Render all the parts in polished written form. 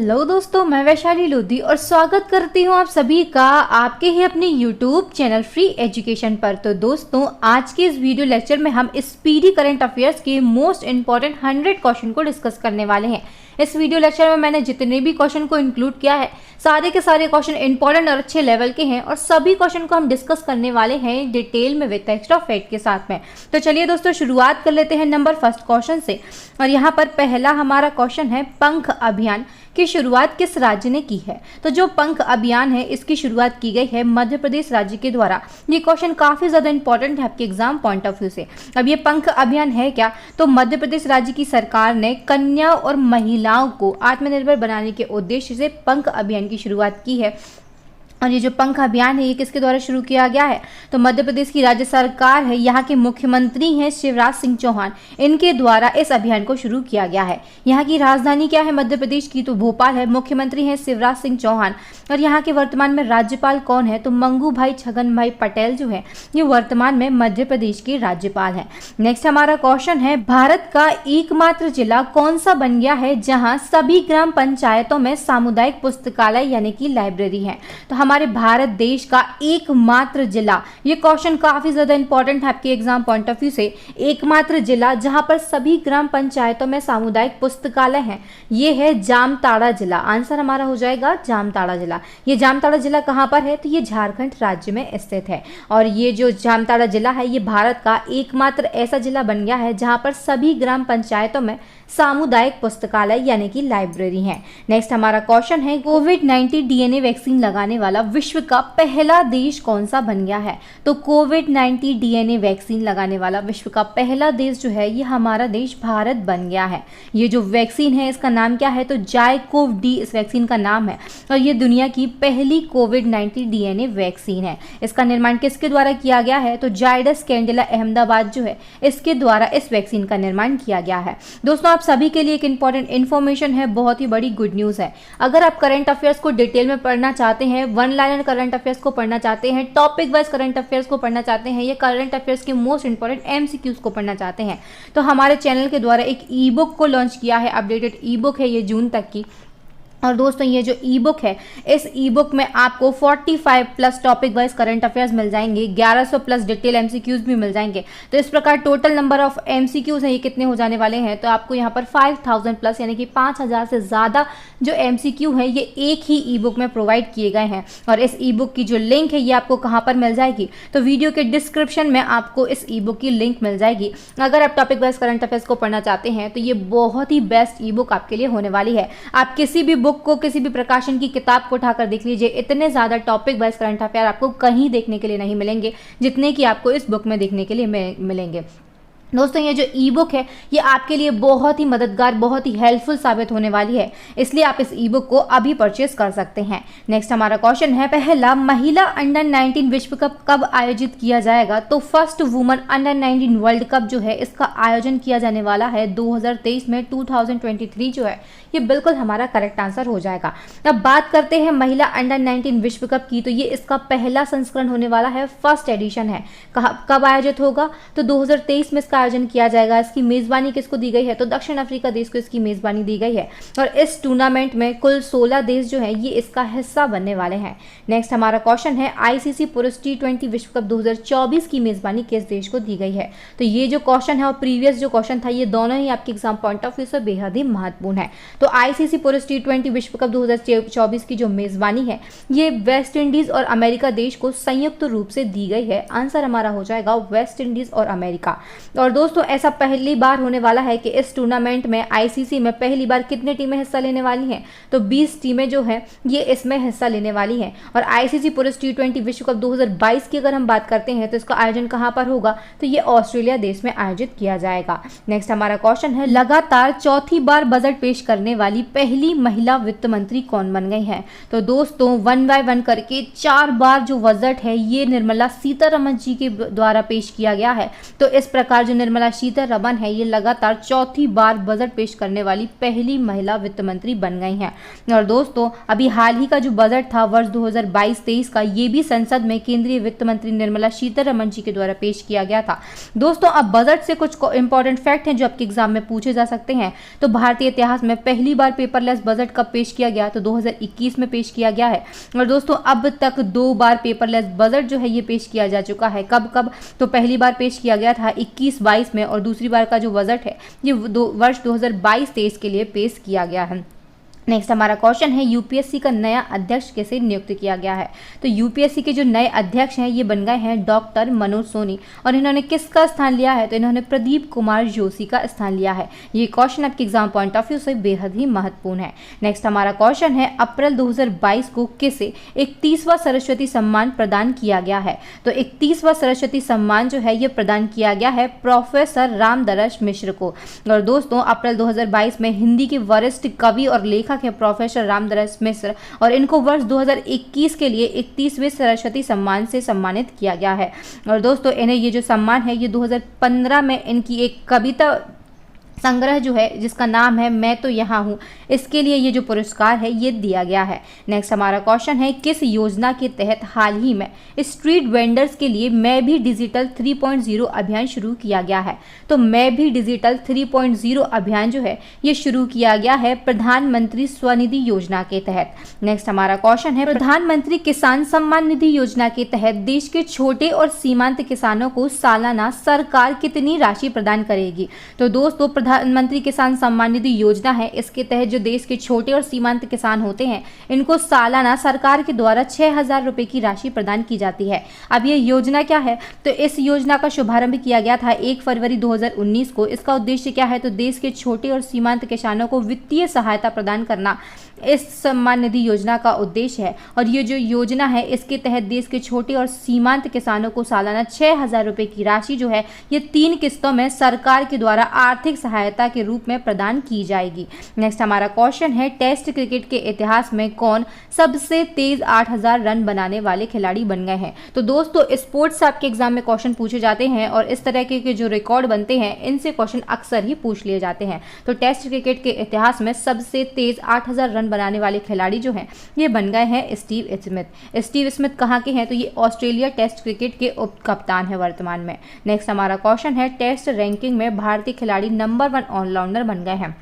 Hello दोस्तों, मैं वैशाली लोधी और स्वागत करती हूँ आप सभी का आपके ही अपने यूट्यूब चैनल फ्री एजुकेशन पर। तो दोस्तों, आज के इस वीडियो लेक्चर में हम स्पीडी करंट अफेयर्स के मोस्ट इंपॉर्टेंट 100 क्वेश्चन को डिस्कस करने वाले हैं। इस वीडियो लेक्चर में मैंने जितने भी क्वेश्चन को इंक्लूड किया है, सारे के सारे क्वेश्चन इंपॉर्टेंट और अच्छे लेवल के हैं और सभी क्वेश्चन को हम डिस्कस करने वाले हैं डिटेल में विद एक्स्ट्रा फैक्ट के साथ में। तो चलिए दोस्तों, शुरुआत कर लेते हैं नंबर फर्स्ट क्वेश्चन से। और यहाँ पर पहला हमारा क्वेश्चन है, पंख अभियान की शुरुआत किस राज्य ने की है? तो जो पंख अभियान है, इसकी शुरुआत की गई है मध्य प्रदेश राज्य के द्वारा। ये क्वेश्चन काफी ज्यादा इंपॉर्टेंट है आपके एग्जाम पॉइंट ऑफ व्यू से। अब ये पंख अभियान है क्या? तो मध्य प्रदेश राज्य की सरकार ने कन्या और महिलाओं को आत्मनिर्भर बनाने के उद्देश्य से पंख अभियान की शुरुआत की है। और ये जो पंख अभियान है, ये किसके द्वारा शुरू किया गया है? तो मध्य प्रदेश की राज्य सरकार है, यहाँ के मुख्यमंत्री हैं शिवराज सिंह चौहान, इनके द्वारा इस अभियान को शुरू किया गया है। यहाँ की राजधानी क्या है मध्य प्रदेश की? तो भोपाल है। मुख्यमंत्री हैं शिवराज सिंह चौहान। और यहाँ के वर्तमान में राज्यपाल कौन है? तो मंगू भाई छगन भाई पटेल जो है, ये वर्तमान में मध्य प्रदेश के राज्यपाल है। नेक्स्ट हमारा क्वेश्चन है, भारत का एकमात्र जिला कौन सा बन गया है जहाँ सभी ग्राम पंचायतों में सामुदायिक पुस्तकालय यानी कि लाइब्रेरी है? तो हमारे भारत देश का एकमात्र जिला, ये क्वेश्चन काफी ज्यादा इंपॉर्टेंट है आपके एग्जाम पॉइंट ऑफ व्यू से। एकमात्र जिला जहां पर सभी ग्राम पंचायतों में सामुदायिक पुस्तकालय हैं, ये है जामताड़ा जिला। आंसर हमारा हो जाएगा जामताड़ा जिला। ये जामताड़ा जिला कहां पर है? तो ये झारखंड राज्य में स्थित है। और ये जो जामताड़ा जिला है, ये भारत का एकमात्र ऐसा जिला बन गया है जहां पर सभी ग्राम पंचायतों में सामुदायिक पुस्तकालय यानी कि लाइब्रेरी है। नेक्स्ट हमारा क्वेश्चन है, कोविड-19 डीएनए वैक्सीन लगाने वाला विश्व का पहला देश कौन सा बन गया है? तो कोविड-19 डीएनए वैक्सीन लगाने वाला विश्व का पहला देश जो है, ये हमारा देश भारत बन गया है। ये जो वैक्सीन है, इसका नाम क्या है? तो जाइकोव डी इस वैक्सीन का नाम है। और ये दुनिया की पहली कोविड-19 डीएनए वैक्सीन है। इसका निर्माण किसके द्वारा किया गया है? तो जायडस कैंडिला अहमदाबाद जो है, इसके द्वारा इस वैक्सीन का निर्माण किया गया है। दोस्तों, आप सभी के लिए एक इंपॉर्टेंट इन्फॉर्मेशन है, बहुत ही बड़ी गुड न्यूज है। अगर आप करंट अफेयर्स को डिटेल में पढ़ना चाहते हैं, वन लाइनर करंट अफेयर्स को पढ़ना चाहते हैं, टॉपिक वाइज करंट अफेयर्स को पढ़ना चाहते हैं, ये करंट अफेयर्स के मोस्ट इंपॉर्टेंट एमसीक्यूज को पढ़ना चाहते हैं, तो हमारे चैनल के द्वारा एक ई बुक को लॉन्च किया है। अपडेटेड ई बुक है ये जून तक की। और दोस्तों, ये जो ई बुक है, इस ई बुक में आपको 45 plus topic wise current affairs मिल जाएंगे, 1100 प्लस डिटेल एमसीक्यूज भी मिल जाएंगे। तो इस प्रकार टोटल नंबर ऑफ एमसीक्यूज हैं, ये कितने हो जाने वाले हैं? तो आपको यहाँ पर 5000 प्लस यानी कि 5000 से ज़्यादा जो एमसीक्यू है, ये एक ही ई बुक में प्रोवाइड किए गए हैं। और इस ई बुक की जो लिंक है, ये आपको कहाँ पर मिल जाएगी? तो वीडियो के डिस्क्रिप्शन में आपको इस ई बुक की लिंक मिल जाएगी। अगर आप टॉपिक वाइज करंट अफेयर्स को पढ़ना चाहते हैं, तो ये बहुत ही बेस्ट ई बुक आपके लिए होने वाली है। आप किसी भी बुक को, किसी भी प्रकाशन की किताब को उठाकर देख लीजिए, इतने ज्यादा टॉपिक वाइज करंट अफेयर आपको कहीं देखने के लिए नहीं मिलेंगे जितने कि आपको इस बुक में देखने के लिए मिलेंगे। दोस्तों, ये जो ई बुक है, ये आपके लिए बहुत ही मददगार, बहुत ही हेल्पफुल साबित होने वाली है, इसलिए आप इस ई बुक को अभी परचेस कर सकते हैं। नेक्स्ट हमारा क्वेश्चन है, पहला महिला अंडर 19 विश्व कप कब आयोजित किया जाएगा? तो first women under 19 world cup जो है, इसका आयोजन किया जाने वाला है 2023 में। 2023 जो है, ये बिल्कुल हमारा करेक्ट आंसर हो जाएगा। अब बात करते हैं महिला अंडर 19 विश्व कप की, तो ये इसका पहला संस्करण होने वाला है, फर्स्ट एडिशन है। कब आयोजित होगा? तो 2023 में इसका आयोजन किया जाएगा। इसकी मेजबानी किसको दी गई है? तो दक्षिण अफ्रीका देश को इसकी मेजबानी दी गई है। और इस टूर्नामेंट में कुल 16 देश जो है, ये इसका हिस्सा बनने वाले हैं। नेक्स्ट हमारा क्वेश्चन है, आईसीसी पुरुष T20 विश्व कप 2024 की मेजबानी किस देश को दी गई है? तो ये जो क्वेश्चन है और प्रीवियस जो क्वेश्चन था, ये दोनों ही आपके एग्जाम पॉइंट ऑफ व्यू से बेहद ही महत्वपूर्ण है। तो आईसीसी पुरुष T20 विश्व कप 2024 की जो मेजबानी है, ये वेस्ट इंडीज और अमेरिका देश को संयुक्त रूप से दी गई है। आंसर हमारा हो जाएगा वेस्ट इंडीज और अमेरिका। और दोस्तों, ऐसा पहली बार होने वाला है कि इस टूर्नामेंट में, आईसीसी में पहली बार कितने टीमें हिस्सा लेने वाली हैं? तो 20 टीमें जो हैं, ये इसमें हिस्सा लेने वाली हैं। और आईसीसी पुरुष T20 विश्व कप 2022 की अगर हम बात करते हैं, तो इसका आयोजन कहां पर होगा? तो ये ऑस्ट्रेलिया देश में आयोजित किया जाएगा। नेक्स्ट हमारा क्वेश्चन है, लगातार चौथी बार बजट पेश करने वाली पहली महिला वित्त मंत्री कौन बन गई है? तो दोस्तों, 1 बाय 1 करके 4 बार जो बजट है, ये निर्मला सीतारमण जी के द्वारा पेश किया गया है। तो इस प्रकार जो जो निर्मला सीतारमण है ये लगातार चौथी बार बजट पेश करने वाली पहली महिला वित्त मंत्री बन गई हैं। और दोस्तों अभी हाल ही का जो बजट था वर्ष 2022-23 का, ये भी संसद में केंद्रीय वित्त मंत्री निर्मला सीतारमण जी के द्वारा पेश किया गया था। दोस्तों अब बजट से कुछ इंपॉर्टेंट फैक्ट हैं जो आपके एग्जाम में पूछे जा सकते हैं। तो भारतीय इतिहास में पहली बार पेपरलेस बजट कब पेश किया गया? तो 2021 में पेश किया गया है। और दोस्तों अब तक 2 बार पेपरलेस बजट जो है ये पेश किया जा चुका है। कब कब? तो पहली बार पेश किया गया था 21-22 में, और दूसरी बार का जो बजट है ये वर्ष 2022-23 के लिए पेश किया गया है। नेक्स्ट हमारा क्वेश्चन है, यूपीएससी का नया अध्यक्ष कैसे नियुक्त किया गया है? तो यूपीएससी के जो नए अध्यक्ष हैं ये बन गए हैं डॉक्टर मनोज सोनी, और इन्होंने किसका स्थान लिया है? तो इन्होंने प्रदीप कुमार जोशी का स्थान लिया है। ये क्वेश्चन आपके एग्जाम पॉइंट ऑफ व्यू से बेहद ही महत्वपूर्ण है। नेक्स्ट हमारा क्वेश्चन है, अप्रैल 2022 को किसे 31वां सरस्वती सम्मान प्रदान किया गया है? तो 31वां सरस्वती सम्मान जो है ये प्रदान किया गया है प्रोफेसर रामदरस मिश्र को। और दोस्तों अप्रैल 2022 में हिंदी के वरिष्ठ कवि और लेखक है प्रोफेसर रामदरस मिश्र, और इनको वर्ष 2021 के लिए 31वें सरस्वती सम्मान से सम्मानित किया गया है। और दोस्तों इन्हें ये जो सम्मान है ये 2015 में इनकी एक कविता संग्रह जो है जिसका नाम है मैं तो यहाँ हूँ, इसके लिए ये जो पुरस्कार है ये दिया गया है। नेक्स्ट हमारा क्वेश्चन है, किस योजना के तहत हाल ही में स्ट्रीट वेंडर्स के लिए मैं भी डिजिटल 3.0 अभियान शुरू किया गया है? तो मैं भी डिजिटल 3.0 अभियान जो है ये शुरू किया गया है प्रधानमंत्री स्वनिधि योजना के तहत। नेक्स्ट हमारा क्वेश्चन है, प्रधानमंत्री किसान सम्मान निधि योजना के तहत देश के छोटे और सीमांत किसानों को सालाना सरकार कितनी राशि प्रदान करेगी? तो दोस्तों प्रधानमंत्री किसान सम्मान निधि योजना है, इसके तहत जो देश के छोटे और सीमांत किसान होते हैं इनको सालाना सरकार के द्वारा 6,000 रुपए की राशि प्रदान की जाती है। अब ये योजना क्या है? तो इस योजना का शुभारंभ किया गया था 1 फरवरी 2019 को। इसका उद्देश्य क्या है? तो देश के छोटे और सीमांत किसानों को वित्तीय सहायता प्रदान करना इस सम्मान निधि योजना का उद्देश्य है। और ये जो योजना है इसके तहत देश के छोटे और सीमांत किसानों को सालाना 6,000 रुपए की राशि जो है ये 3 किस्तों में सरकार के द्वारा आर्थिक सहायता के रूप में प्रदान की जाएगी। नेक्स्ट हमारा क्वेश्चन है, टेस्ट क्रिकेट के इतिहास में कौन सबसे तेज 8,000 रन बनाने वाले खिलाड़ी बन गए हैं? तो दोस्तों स्पोर्ट्स से आपके एग्जाम में क्वेश्चन पूछे जाते हैं और इस तरह के जो रिकॉर्ड बनते हैं इनसे क्वेश्चन अक्सर ही पूछ लिए जाते हैं। तो टेस्ट क्रिकेट के इतिहास में सबसे तेज 8,000 रन बनाने वाले खिलाड़ी जो हैं ये बन गए हैं स्टीव स्मिथ। स्टीव स्मिथ कहाँ के हैं? तो ये ऑस्ट्रेलिया टेस्ट क्रिकेट के उप कप्तान है वर्तमान में। नेक्स्ट हमारा क्वेश्चन है, टेस्ट रैंकिंग में भारतीय खिलाड़ी नंबर 1 ऑलराउंडर बन गए हैं।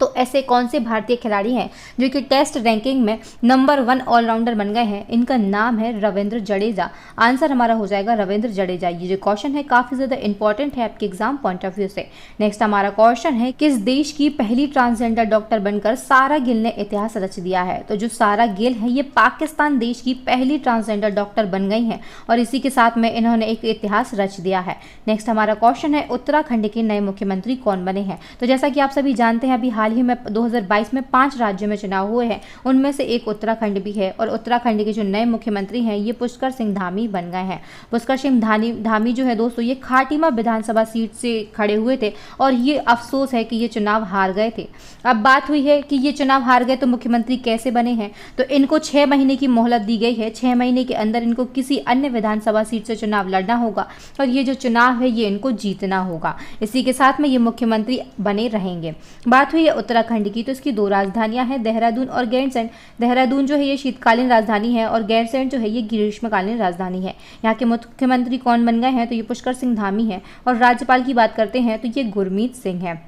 तो ऐसे कौन से भारतीय खिलाड़ी हैं जो कि टेस्ट रैंकिंग में नंबर 1 ऑलराउंडर बन गए हैं? इनका नाम है रविंद्र जडेजा। आंसर हमारा हो जाएगा रविंद्र जडेजा। ये जो क्वेश्चन है काफ़ी ज़्यादा इंपॉर्टेंट है आपके एग्जाम पॉइंट ऑफ व्यू से। नेक्स्ट हमारा क्वेश्चन है, किस देश की पहली ट्रांसजेंडर डॉक्टर बनकर सारा गिल ने इतिहास रच दिया है? तो जो सारा गिल है ये पाकिस्तान देश की पहली ट्रांसजेंडर डॉक्टर बन गई हैं और इसी के साथ में इन्होंने एक इतिहास रच दिया है। नेक्स्ट हमारा क्वेश्चन है, उत्तराखंड के नए मुख्यमंत्री कौन बने हैं? तो जैसा कि आप सभी जानते हैं अभी हाल ही में 2022 में 5 राज्यों में चुनाव हुए हैं, उनमें से एक उत्तराखंड भी है। और उत्तराखंड के जो नए मुख्यमंत्री हैं ये पुष्कर सिंह धामी बन गए हैं। पुष्कर सिंह धामी जो है दोस्तों ये खाटिमा विधानसभा सीट से खड़े हुए थे और ये अफसोस है कि ये चुनाव हार गए थे। अब बात हुई है कि ये चुनाव हार गए तो मुख्यमंत्री कैसे बने हैं? तो इनको 6 महीने की मोहलत दी गई है। 6 महीने के अंदर इनको किसी अन्य विधानसभा सीट से चुनाव लड़ना होगा और ये जो चुनाव है ये इनको जीतना होगा। इसी के साथ में ये मुख्यमंत्री बने रहेंगे। बात हुई है उत्तराखंड की, तो इसकी 2 राजधानियां हैं, देहरादून और गैरसैंण। देहरादून जो है ये शीतकालीन राजधानी है और गैरसैंण जो है ये ग्रीष्मकालीन राजधानी है। यहाँ के मुख्यमंत्री कौन बन गए हैं? तो ये पुष्कर सिंह धामी है। और राज्यपाल की बात करते हैं तो ये गुरमीत सिंह है।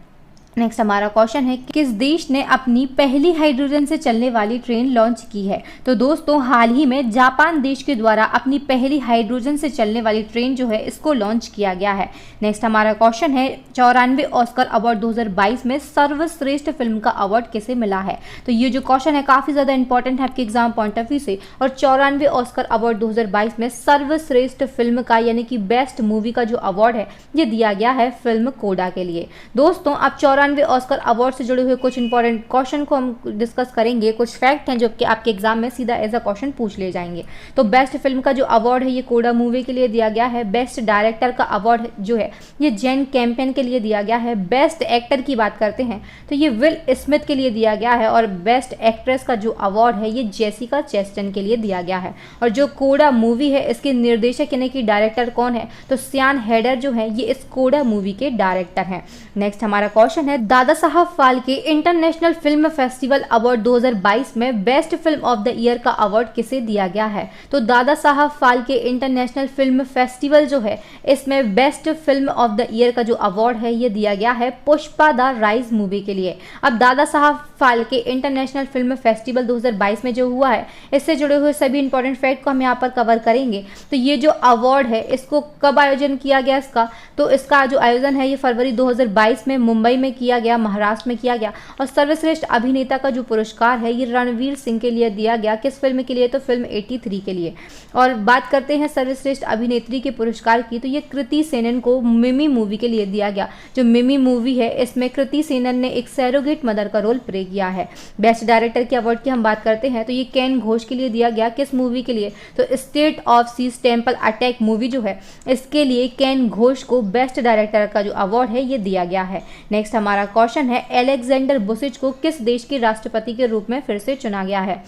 नेक्स्ट हमारा क्वेश्चन है, किस देश ने अपनी पहली हाइड्रोजन से चलने वाली ट्रेन लॉन्च की है? तो दोस्तों हाल ही में जापान देश के द्वारा अपनी पहली हाइड्रोजन से चलने वाली ट्रेन जो है इसको लॉन्च किया गया है। नेक्स्ट हमारा क्वेश्चन है, 94वें ऑस्कर अवार्ड 2022 में सर्वश्रेष्ठ फिल्म का अवार्ड किसे मिला है? तो ये जो क्वेश्चन है काफ़ी ज़्यादा इंपॉर्टेंट है आपके एग्जाम पॉइंट ऑफ व्यू से। और 94वें ऑस्कर अवार्ड 2022 में सर्वश्रेष्ठ फिल्म का यानी कि बेस्ट मूवी का जो अवार्ड है ये दिया गया है फिल्म कोडा के लिए। दोस्तों अब 94 ऑस्कर अवार्ड से जुड़े हुए कुछ इंपॉर्टेंट क्वेश्चन को हम डिस्कस करेंगे। कुछ फैक्ट हैं जो कि आपके एग्जाम में सीधा एज अ क्वेश्चन पूछ लिए जाएंगे। तो बेस्ट फिल्म का जो अवार्ड है ये कोडा मूवी के लिए दिया गया है। बेस्ट डायरेक्टर का अवार्ड जो है ये जेन कैम्पियन के लिए दिया गया है। बेस्ट एक्टर की बात करते हैं तो ये विल स्मिथ के लिए दिया गया है। और बेस्ट एक्ट्रेस का जो अवार्ड है ये जेसिका चेस्टन के लिए दिया गया है। और जो कोडा मूवी है इसके निर्देशक यानी कि डायरेक्टर कौन है, तो सियान हेडर जो है ये इस कोडा मूवी के डायरेक्टर हैं। नेक्स्ट हमारा क्वेश्चन है, Dada Saheb Phalke international film festival award 2022 में best film of the year का अवार्ड किसे दिया गया है। तो Dada Saheb Phalke international film festival जो है इसमें best film of the year का जो अवार्ड है ये दिया गया है पुष्पा द राइज मूवी के लिए। अब Dada Saheb Phalke international film festival 2022 में जो हुआ है इससे जुड़े हुए सभी इंपॉर्टेंट फैक्ट को हम यहाँ पर कवर करेंगे। तो ये जो अवार्ड है इसको कब आयोजन किया गया इसका, तो इसका जो आयोजन है ये फरवरी 2022 में मुंबई में किया गया, महाराष्ट्र में किया गया। और सर्वश्रेष्ठ अभिनेता का जो पुरस्कार है ये रणवीर सिंह के लिए दिया गया। किस फिल्म के लिए, तो फिल्म 83 के लिए। और बात करते हैं सर्वश्रेष्ठ अभिनेत्री के पुरस्कार की, तो ये कृति सेनन को मिमी मूवी के लिए दिया गया। जो मिमी मूवी है इसमें कृति सेनन ने एक सैरोगेट मदर का रोल प्ले किया है। बेस्ट डायरेक्टर के अवार्ड की हम बात करते हैं तो ये केन घोष के लिए दिया गया। किस मूवी के लिए, तो state of siege temple attack movie जो है इसके लिए केन घोष को बेस्ट डायरेक्टर का जो अवार्ड है ये दिया गया है। नेक्स्ट हमारा क्वेश्चन है, अलेक्जेंडर बुसिच को किस देश के राष्ट्रपति के रूप में फिर से चुना गया है।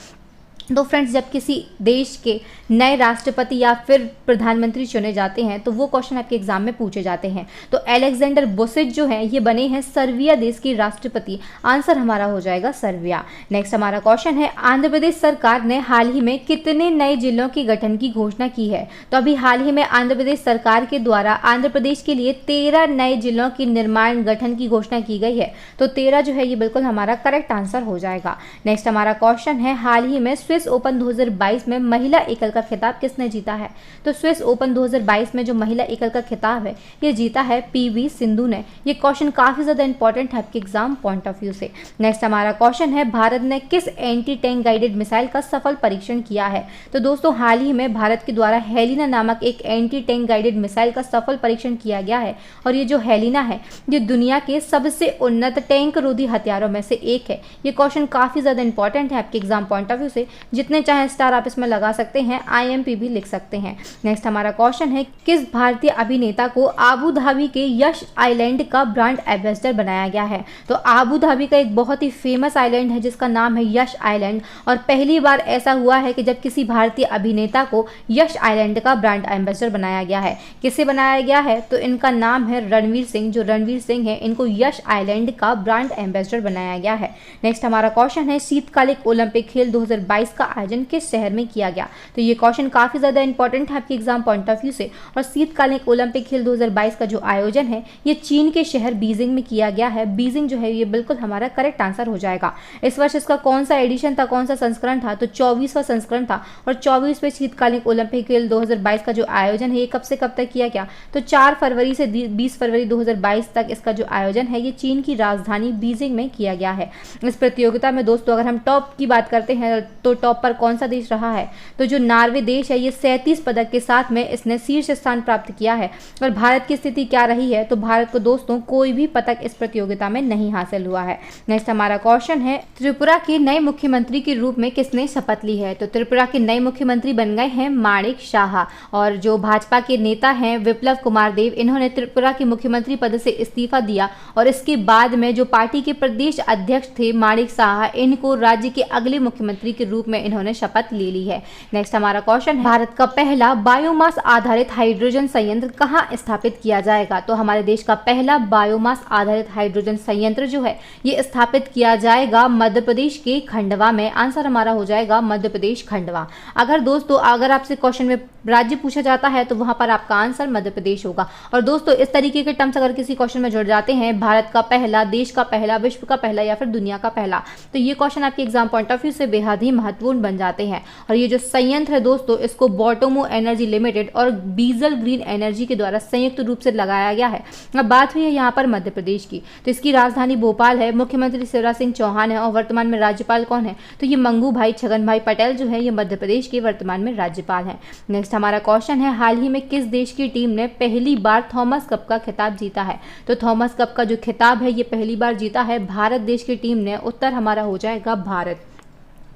तो फ्रेंड्स जब किसी देश के नए राष्ट्रपति या फिर प्रधानमंत्री चुने जाते हैं तो वो क्वेश्चन आपके एग्जाम में पूछे जाते हैं। तो अलेक्जेंडर बुसिच जो है ये बने हैं सर्बिया देश की राष्ट्रपति। आंसर हमारा हो जाएगा सर्बिया। नेक्स्ट हमारा क्वेश्चन है, आंध्र प्रदेश सरकार ने हाल ही में कितने नए जिलों के गठन की घोषणा की है। तो अभी हाल ही में आंध्र प्रदेश सरकार के द्वारा आंध्र प्रदेश के लिए 13 नए जिलों की निर्माण गठन की घोषणा की गई है। तो 13 जो है ये बिल्कुल हमारा करेक्ट आंसर हो जाएगा। नेक्स्ट हमारा क्वेश्चन है, हाल ही में स्विस ओपन 2022 में महिला एकल का खिताब किसने जीता है। तो स्विस ओपन 2022 में जो महिला एकल का खिताब है ये जीता है पीवी सिंधु ने। ये क्वेश्चन काफी ज्यादा इंपॉर्टेंट है आपके एग्जाम पॉइंट ऑफ व्यू से। नेक्स्ट हमारा क्वेश्चन है, भारत ने किस एंटी टैंक गाइडेड मिसाइल का सफल परीक्षण किया है। तो दोस्तों हाल ही में भारत के द्वारा हेलिना नामक एक एंटी टैंक गाइडेड मिसाइल का सफल परीक्षण किया गया है। और ये जो हेलिना है ये दुनिया के सबसे उन्नत टैंक रोधी हथियारों में से एक है। ये क्वेश्चन काफी ज्यादा इंपॉर्टेंट है आपके एग्जाम पॉइंट ऑफ व्यू से। जितने चाहे स्टार आप इसमें लगा सकते हैं, IMP भी लिख सकते हैं। नेक्स्ट हमारा क्वेश्चन है, किस भारतीय अभिनेता को आबू धाबी के यश आइलैंड का ब्रांड एम्बेसडर बनाया गया है। तो आबू धाबी का एक बहुत ही फेमस आइलैंड है जिसका नाम है यश आइलैंड। और पहली बार ऐसा हुआ है कि जब किसी भारतीय अभिनेता को यश आइलैंड का ब्रांड एम्बेसडर बनाया गया है। किसे बनाया गया है, तो इनका नाम है रणवीर सिंह। जो रणवीर सिंह है इनको यश आइलैंड का ब्रांड एम्बेसडर बनाया गया है। नेक्स्ट हमारा क्वेश्चन है, शीतकालिक ओलंपिक खेल 2022 का आयोजन किस शहर में किया गया। तो ये क्वेश्चन काफी ज्यादा इंपॉर्टेंट है आपके एग्जाम पॉइंट ऑफ व्यू से। और शीतकालिक ओलंपिक खेल 2022 का जो आयोजन है ये चीन के शहर बीजिंग में किया गया है। बीजिंग जो है ये बिल्कुल हमारा करेक्ट आंसर हो जाएगा। इस वर्ष इसका कौन सा एडिशन था, कौन सा संस्करण था, तो 24वां संस्करण था। और 24वें शीतकालिक ओलंपिक खेल 2022 का जो आयोजन है ये कब से कब तक किया गया, तो 4 फरवरी से 20 फरवरी 2022 तक इसका जो आयोजन है ये चीन की राजधानी बीजिंग में किया गया है। इस प्रतियोगिता में दोस्तों अगर हम टॉप की बात करते हैं तो टॉप पर कौन सा देश रहा है, तो जो नॉर्वे देश है ये 37 पदक के साथ में इसने शीर्ष स्थान प्राप्त किया है। और भारत की स्थिति क्या रही है, तो भारत को दोस्तों कोई भी पदक इस प्रतियोगिता में नहीं हासिल हुआ है। नेक्स्ट हमारा क्वेश्चन है, त्रिपुरा के नए मुख्यमंत्री के रूप में किसने शपथ ली है। तो त्रिपुरा के नए मुख्यमंत्री बन गए हैं माणिक शाह। और जो भाजपा के नेता हैं विप्लव कुमार देव, इन्होंने त्रिपुरा के मुख्यमंत्री पद से इस्तीफा दिया। और इसके बाद में जो पार्टी के प्रदेश अध्यक्ष थे माणिक शाह, इनको राज्य के अगले मुख्यमंत्री के रूप में इन्होंने शपथ ले ली है। नेक्स्ट हमारा क्वेश्चन है, भारत का पहला बायोमास आधारित हाइड्रोजन संयंत्र कहाँ स्थापित किया जाएगा। तो हमारे देश का पहला बायोमास आधारित हाइड्रोजन संयंत्र जो है ये स्थापित किया जाएगा मध्य प्रदेश के खंडवा में। आंसर हमारा हो जाएगा मध्य प्रदेश खंडवा। अगर दोस्तों अगर आपसे क्वेश्चन में राज्य पूछा जाता है तो वहां पर आपका आंसर मध्य प्रदेश होगा। और दोस्तों इस तरीके के टर्म्स अगर किसी क्वेश्चन में जुड़ जाते हैं, भारत का पहला, देश का पहला, विश्व का पहला या फिर दुनिया का पहला, तो ये क्वेश्चन आपके एग्जाम पॉइंट ऑफ व्यू से बेहद ही महत्वपूर्ण महत्वपूर्ण बन जाते हैं। और ये जो संयंत्र है दोस्तों, इसको बॉटोमो एनर्जी लिमिटेड और बीजल ग्रीन एनर्जी के द्वारा संयुक्त रूप से लगाया गया है। अब बात हुई है यहाँ पर मध्य प्रदेश की, तो इसकी राजधानी भोपाल है, मुख्यमंत्री शिवराज सिंह चौहान है और वर्तमान में राज्यपाल कौन है, तो ये मंगू भाई छगन भाई पटेल जो है ये मध्य प्रदेश के वर्तमान में राज्यपाल हैं। नेक्स्ट हमारा क्वेश्चन है, हाल ही में किस देश की टीम ने पहली बार थॉमस कप का खिताब जीता है, तो थॉमस कप का जो खिताब है ये पहली बार जीता है भारत देश की टीम ने। उत्तर हमारा हो जाएगा भारत।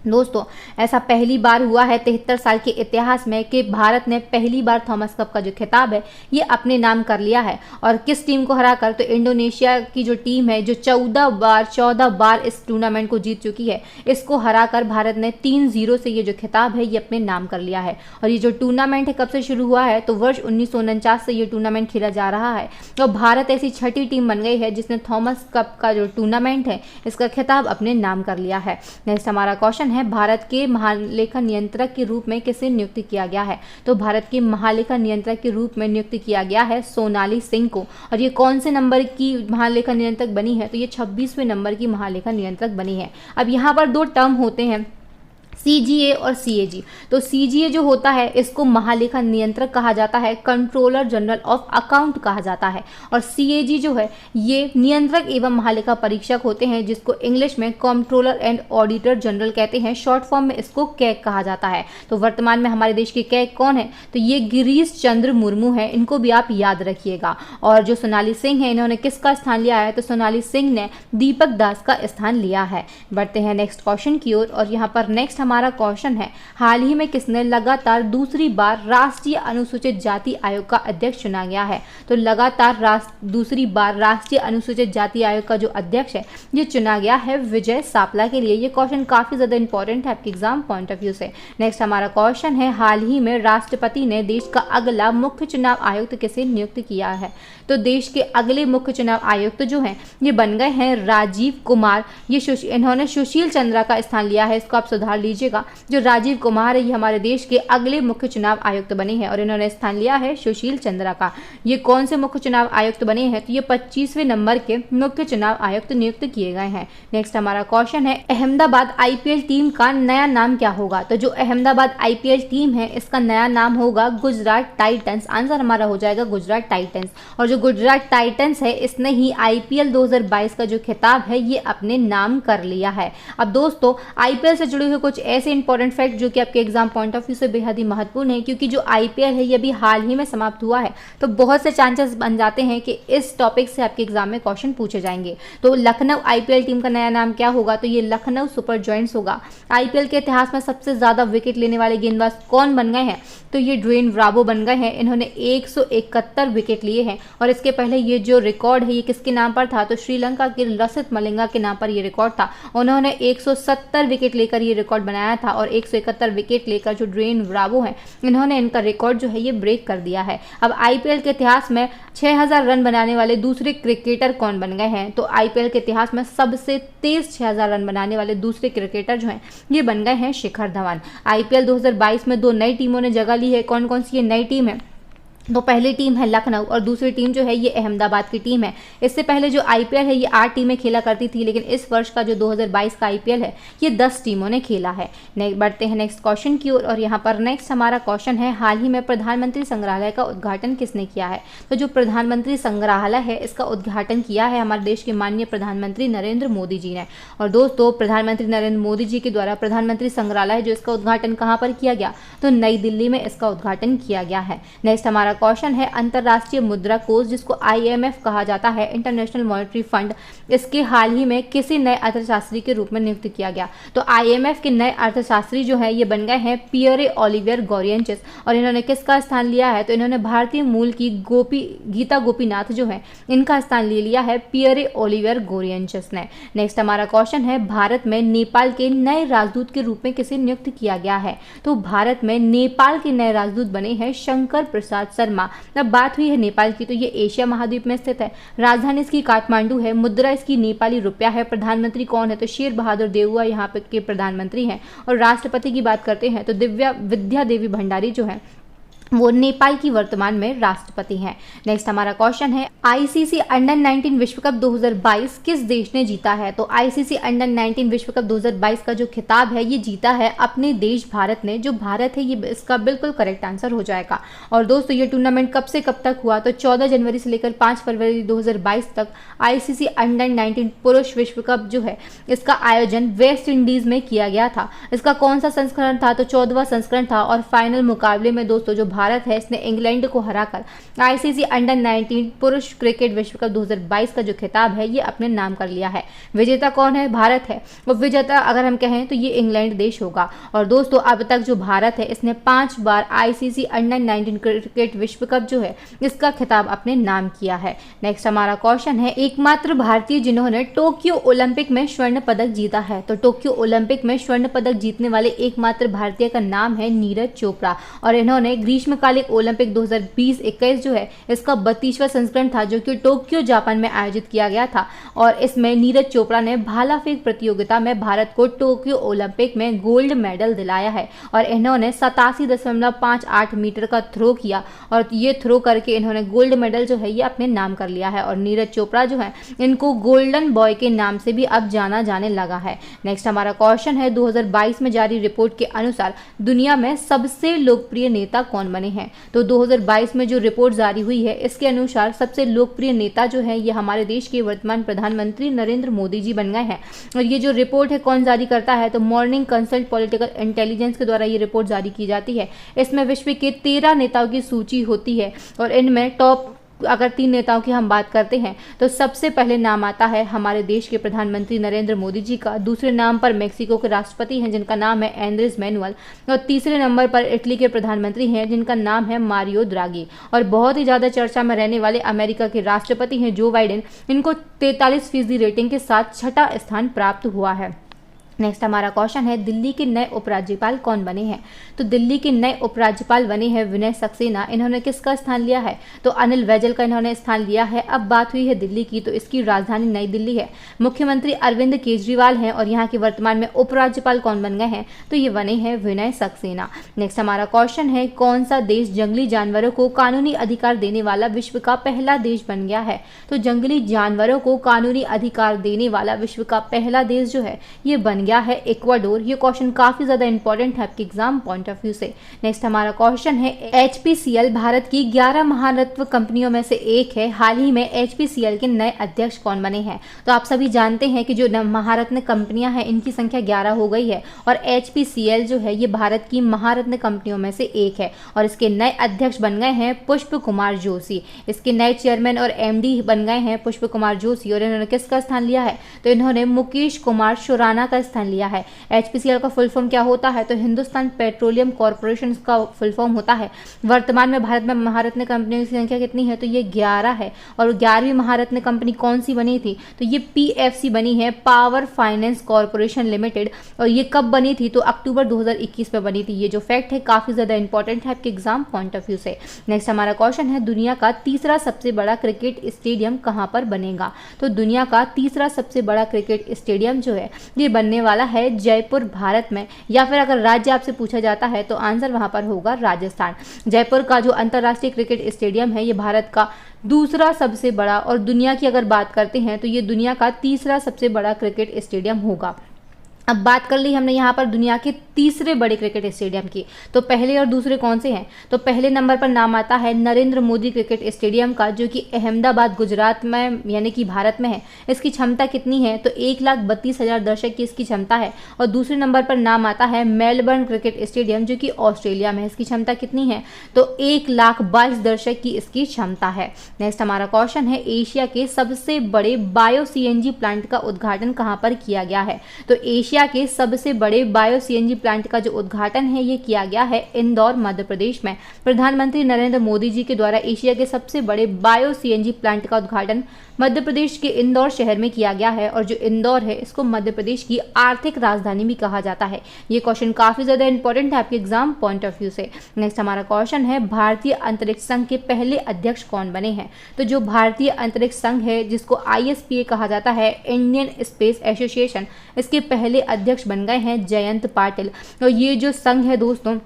दोस्तों ऐसा पहली बार हुआ है 73 साल के इतिहास में कि भारत ने पहली बार थॉमस कप का जो खिताब है ये अपने नाम कर लिया है। और किस टीम को हराकर, तो इंडोनेशिया की जो टीम है जो 14 बार इस टूर्नामेंट को जीत चुकी है, इसको हराकर भारत ने 3-0 से ये जो खिताब है ये अपने नाम कर लिया है। और ये जो टूर्नामेंट है कब से शुरू हुआ है, तो वर्ष 1949 से ये टूर्नामेंट खेला जा रहा है। तो भारत ऐसी छठी टीम बन गई है जिसने थॉमस कप का जो टूर्नामेंट है इसका खिताब अपने नाम कर लिया है। नेक्स्ट हमारा क्वेश्चन है, भारत के महालेखा नियंत्रक के रूप में किसे नियुक्त किया गया है, तो भारत के महालेखा नियंत्रक के रूप में नियुक्त किया गया है सोनाली सिंह को। और ये कौन से नंबर की महालेखा नियंत्रक बनी है, तो ये 26वें नंबर की महालेखा नियंत्रक बनी है। अब यहाँ पर दो टर्म होते हैं, CGA और CAG। तो CGA जो होता है इसको महालेखा नियंत्रक कहा जाता है, कंट्रोलर जनरल ऑफ अकाउंट कहा जाता है। और CAG जो है ये नियंत्रक एवं महालेखा परीक्षक होते हैं, जिसको इंग्लिश में कंट्रोलर एंड ऑडिटर जनरल कहते हैं, शॉर्ट फॉर्म में इसको कैग कहा जाता है। तो वर्तमान में हमारे देश के कैग कौन है, तो ये गिरीश चंद्र मुर्मू है, इनको भी आप याद रखिएगा। और जो सोनाली सिंह है इन्होंने किसका स्थान लिया है, तो सोनाली सिंह ने दीपक दास का स्थान लिया है। बढ़ते हैं नेक्स्ट क्वेश्चन की ओर। और यहाँ पर नेक्स्ट हमारा क्वेश्चन है, हाल ही में किसने लगातार दूसरी बार राष्ट्रीय अनुसूचित जाति आयोग का अध्यक्ष चुना गया है, तो लगातार दूसरी बार राष्ट्रीय अनुसूचित जाति आयोग का जो अध्यक्ष है ये चुना गया है विजय सापला के लिए। ये क्वेश्चन काफी ज्यादा इंपॉर्टेंट है आपके एग्जाम पॉइंट ऑफ व्यू से। नेक्स्ट हमारा क्वेश्चन है, हाल ही में राष्ट्रपति ने देश का अगला मुख्य चुनाव आयुक्त किसे नियुक्त किया है, तो देश के अगले मुख्य चुनाव आयुक्त जो हैं ये बन गए हैं राजीव कुमार। ये इन्होंने सुशील चंद्रा का स्थान लिया है, इसको आप सुधार लीजिएगा। जो राजीव कुमार है ये हमारे देश के अगले मुख्य चुनाव आयुक्त बने हैं और इन्होंने स्थान लिया है सुशील चंद्रा का। ये कौन से मुख्य चुनाव आयुक्त बने हैं, तो ये 25वें नंबर के मुख्य चुनाव आयुक्त नियुक्त किए गए हैं। नेक्स्ट हमारा क्वेश्चन है, अहमदाबाद IPL टीम का नया नाम क्या होगा, तो जो अहमदाबाद IPL टीम है इसका नया नाम होगा गुजरात टाइटंस। आंसर हमारा हो जाएगा गुजरात टाइटंस। और जो गुजरात टाइटंस है इसने ही IPL 2022 का जो खिताब है ये अपने नाम कर लिया है। अब दोस्तों IPL से जुड़े हुए कुछ ऐसे इंपॉर्टेंट फैक्ट जो कि आपके एग्जाम पॉइंट ऑफ व्यू से बेहद ही महत्वपूर्ण है, क्योंकि जो IPL है ये अभी हाल ही में समाप्त हुआ है, तो बहुत से चांसेस बन जाते हैं कि इस टॉपिक से आपके एग्जाम में क्वेश्चन पूछे जाएंगे। तो लखनऊ IPL टीम का नया नाम क्या होगा, तो ये लखनऊ सुपर जॉयंट्स होगा। IPL के इतिहास में सबसे ज्यादा विकेट लेने वाले गेंदबाज कौन बन गए हैं, तो ये ड्वेन ब्रावो बन गए हैं। इन्होंने 171 विकेट लिए हैं। और इसके पहले ये जो रिकॉर्ड है ये किसके नाम पर था, तो श्रीलंका के लसित मलिंगा के नाम पर ये रिकॉर्ड था। उन्होंने 170 विकेट लेकर ये रिकॉर्ड बनाया था और 171 विकेट लेकर जो ड्वेन ब्रावो हैं इन्होंने इनका रिकॉर्ड जो है ये ब्रेक कर दिया है। अब IPL के इतिहास में 6000 रन बनाने वाले दूसरे क्रिकेटर कौन बन गए हैं, तो IPL के इतिहास में सबसे तेज 6000 रन बनाने वाले दूसरे क्रिकेटर जो हैं ये बन गए हैं शिखर धवन। IPL 2022 में दो नई टीमों ने जगह ली है। कौन कौन सी ये नई टीम है, तो पहली टीम है लखनऊ और दूसरी टीम जो है ये अहमदाबाद की टीम है। इससे पहले जो IPL है ये 8 टीमें खेला करती थी, लेकिन इस वर्ष का जो 2022 का IPL है ये 10 टीमों ने खेला है। बढ़ते हैं नेक्स्ट क्वेश्चन की ओर। और यहाँ पर नेक्स्ट हमारा क्वेश्चन है, हाल ही में प्रधानमंत्री संग्रहालय का उद्घाटन किसने किया है, तो जो प्रधानमंत्री संग्रहालय है इसका उद्घाटन किया है हमारे देश के माननीय प्रधानमंत्री नरेंद्र मोदी जी ने। और दोस्तों प्रधानमंत्री नरेंद्र मोदी जी के द्वारा प्रधानमंत्री संग्रहालय जो इसका उद्घाटन कहाँ पर किया गया, तो नई दिल्ली में इसका उद्घाटन किया गया है। नेक्स्ट हमारा क्वेश्चन है, अंतरराष्ट्रीय मुद्रा कोष जिसको IMF कहा जाता है, इंटरनेशनल मॉनेटरी फंड, इसके हाल ही में किसी नए अर्थशास्त्री के रूप में नियुक्त किया गया, तो IMF के नए अर्थशास्त्री जो है ये बन गए हैं पियरे ओलिवियर गोरियंचस। और इन्होंने किसका स्थान लिया है, तो इन्होंने भारतीय मूल की गीता गोपीनाथ जो है इनका स्थान ले लिया है पियरे ओलिवियर गोरियंचस ने। नेक्स्ट हमारा क्वेश्चन है, भारत में नेपाल के नए राजदूत के रूप में किसे नियुक्त किया गया है, तो भारत में नेपाल के नए राजदूत बने हैं शंकर प्रसाद शर्मा। अब बात हुई है नेपाल की, तो ये एशिया महाद्वीप में स्थित है। राजधानी इसकी काठमांडू है। मुद्रा इसकी नेपाली रुपया है। प्रधानमंत्री कौन है, तो शेर बहादुर देउवा यहाँ पे के प्रधानमंत्री हैं। और राष्ट्रपति की बात करते हैं तो विद्या देवी भंडारी जो है वो नेपाल की वर्तमान में राष्ट्रपति हैं। नेक्स्ट हमारा क्वेश्चन है आईसीसी अंडर 19 विश्व कप 2022 किस देश ने जीता है। तो आईसीसी अंडर 19 विश्व कप 2022 का जो खिताब है ये जीता है अपने देश भारत ने। जो भारत है ये इसका बिल्कुल करेक्ट आंसर हो जाएगा। और दोस्तों ये टूर्नामेंट कब से कब तक हुआ, तो 14 जनवरी से लेकर 5 फरवरी 2022 तक आईसीसी अंडर 19 पुरुष विश्व कप जो है इसका आयोजन वेस्ट इंडीज में किया गया था। इसका कौन सा संस्करण था, तो 14वां संस्करण था। और फाइनल मुकाबले में दोस्तों जो भारत है इसने इंग्लैंड को हराकर आईसीसी अंडर 19 पुरुष क्रिकेट विश्व कप 2022 का जो खिताब है ये अपने नाम कर लिया है। विजेता कौन है, भारत है। और विजेता अगर हम कहें तो ये इंग्लैंड देश होगा। और दोस्तों अब तक जो भारत है इसने 5 बार आईसीसी अंडर 19 क्रिकेट विश्व कप जो है इसका खिताब अपने नाम किया है। नेक्स्ट हमारा क्वेश्चन है एकमात्र भारतीय जिन्होंने टोक्यो ओलंपिक में स्वर्ण पदक जीता है। तो टोक्यो ओलंपिक में स्वर्ण पदक जीतने वाले एकमात्र भारतीय का नाम है नीरज चोपड़ा। और इन्होंने ग्रीष्मकालीन ओलंपिक 2020-21 जो है इसका 32वां संस्करण था जो कि टोक्यो जापान में आयोजित किया गया था। और इसमें नीरज चोपड़ा ने भाला फेंक प्रतियोगिता में भारत को टोक्यो ओलंपिक में गोल्ड मेडल दिलाया है। और इन्होंने 87.58 मीटर का थ्रो किया और ये थ्रो करके इन्होंने गोल्ड मेडल जो है ये अपने नाम कर लिया है। और नीरज चोपड़ा जो है इनको गोल्डन बॉय के नाम से भी अब जाना जाने लगा है। नेक्स्ट हमारा क्वेश्चन है 2022 में जारी रिपोर्ट के अनुसार दुनिया में सबसे लोकप्रिय नेता कौन बने हैं। तो 2022 में जो रिपोर्ट जारी हुई है इसके अनुसार सबसे लोकप्रिय नेता जो है ये हमारे देश के वर्तमान प्रधानमंत्री नरेंद्र मोदी जी बन गए हैं। और ये जो रिपोर्ट है कौन जारी करता है, तो मॉर्निंग कंसल्ट पॉलिटिकल इंटेलिजेंस के द्वारा ये रिपोर्ट जारी की जाती है। इसमें विश्व के 13 नेताओं की सूची होती है और इनमें टॉप अगर 3 नेताओं की हम बात करते हैं तो सबसे पहले नाम आता है हमारे देश के प्रधानमंत्री नरेंद्र मोदी जी का। दूसरे नाम पर मेक्सिको के राष्ट्रपति हैं जिनका नाम है एंड्रेस मैनुअल। और तीसरे नंबर पर इटली के प्रधानमंत्री हैं जिनका नाम है मारियो द्रागी। और बहुत ही ज़्यादा चर्चा में रहने वाले अमेरिका के राष्ट्रपति हैं जो बाइडेन। इनको 43% रेटिंग के साथ 6ठा स्थान प्राप्त हुआ है। नेक्स्ट हमारा क्वेश्चन है दिल्ली के नए उपराज्यपाल कौन बने हैं। तो दिल्ली के नए उपराज्यपाल बने हैं विनय सक्सेना। इन्होंने किसका स्थान लिया है, तो अनिल बैजल का इन्होंने स्थान लिया है। अब बात हुई है दिल्ली की, तो इसकी राजधानी नई दिल्ली है। मुख्यमंत्री अरविंद केजरीवाल हैं और यहाँ के वर्तमान में उपराज्यपाल कौन बन गए हैं, तो ये बने हैं विनय सक्सेना। नेक्स्ट हमारा क्वेश्चन है कौन सा देश जंगली जानवरों को कानूनी अधिकार देने वाला विश्व का पहला देश बन गया है। तो जंगली जानवरों को कानूनी अधिकार देने वाला विश्व का पहला देश जो है ये बन है इक्वाडोर। ये क्वेश्चन काफी ज्यादा इंपॉर्टेंट है आपके एग्जाम पॉइंट ऑफ व्यू से। नेक्स्ट हमारा क्वेश्चन है एचपीसीएल भारत की 11 महारत्न कंपनियों में से एक है। हाल ही में एचपीसीएल के नए अध्यक्ष कौन बने हैं। तो आप सभी जानते हैं कि जो महारत्न कंपनियां हैं इनकी संख्या 11 हो गई है और एचपीसीएल जो है ये भारत की महारत्न कंपनियों में से एक है। और इसके नए अध्यक्ष बन गए हैं पुष्प कुमार जोशी। इसके नए चेयरमैन और एमडी बन गए हैं पुष्प कुमार जोशी। और इन्होंने किसका स्थान लिया है, तो इन्होंने मुकेश कुमार शुराना का स्थान लिया है। एचपीसीएल का फुल फॉर्म क्या होता है, तो हिंदुस्तान पेट्रोलियम कॉर्पोरेशन का फुल फॉर्म होता है। वर्तमान में भारत में महारत्न कंपनियों की संख्या कितनी है, तो ये 11 है। और 11वीं महारत्न कंपनी कौन सी बनी थी, तो ये पीएफसी बनी है, पावर फाइनेंस कॉर्पोरेशन लिमिटेड। और ये कब बनी थी, तो अक्टूबर 2021 में बनी थी। ये जो फैक्ट है काफी ज्यादा इंपॉर्टेंट है आपके एग्जाम पॉइंट ऑफ व्यू से। नेक्स्ट हमारा क्वेश्चन है दुनिया का तीसरा सबसे बड़ा क्रिकेट स्टेडियम कहाँ पर बनेगा। तो दुनिया का तीसरा सबसे बड़ा क्रिकेट स्टेडियम जो है ये बनने वाला है जयपुर भारत में। या फिर अगर राज्य आपसे पूछा जाता है तो आंसर वहां पर होगा राजस्थान। जयपुर का जो अंतर्राष्ट्रीय क्रिकेट स्टेडियम है ये भारत का दूसरा सबसे बड़ा और दुनिया की अगर बात करते हैं तो ये दुनिया का तीसरा सबसे बड़ा क्रिकेट स्टेडियम होगा। अब बात कर ली हमने यहाँ पर दुनिया के तीसरे बड़े क्रिकेट स्टेडियम की, तो पहले और दूसरे कौन से हैं, तो पहले नंबर पर नाम आता है नरेंद्र मोदी क्रिकेट स्टेडियम का जो कि अहमदाबाद गुजरात में यानी कि भारत में है। इसकी क्षमता कितनी है, तो 1,32,000 दर्शक की इसकी क्षमता है। और दूसरे नंबर पर नाम आता है मेलबर्न क्रिकेट स्टेडियम जो कि ऑस्ट्रेलिया में है। इसकी क्षमता कितनी है, तो 1,22,000 दर्शक की इसकी क्षमता है। नेक्स्ट हमारा क्वेश्चन है एशिया के सबसे बड़े बायो सीएनजी प्लांट का उद्घाटन कहाँ पर किया गया है। तो एशिया के सबसे बड़े बायो सीएनजी प्लांट का जो उद्घाटन है ये किया गया है इंदौर मध्य प्रदेश में। प्रधानमंत्री नरेंद्र मोदी जी के द्वारा एशिया के सबसे बड़े बायो सीएनजी प्लांट का उद्घाटन मध्य प्रदेश के इंदौर शहर में किया गया है। और जो इंदौर है इसको मध्य प्रदेश की आर्थिक राजधानी भी कहा जाता है। ये क्वेश्चन काफी ज्यादा इंपॉर्टेंट है आपके एग्जाम पॉइंट ऑफ व्यू से। नेक्स्ट हमारा क्वेश्चन है भारतीय अंतरिक्ष संघ के पहले अध्यक्ष कौन बने हैं। तो जो भारतीय अंतरिक्ष संघ है जिसको ISPA कहा जाता है, इंडियन स्पेस एसोसिएशन, इसके पहले अध्यक्ष बन गए हैं जयंत पाटिल। और ये जो संघ है दोस्तों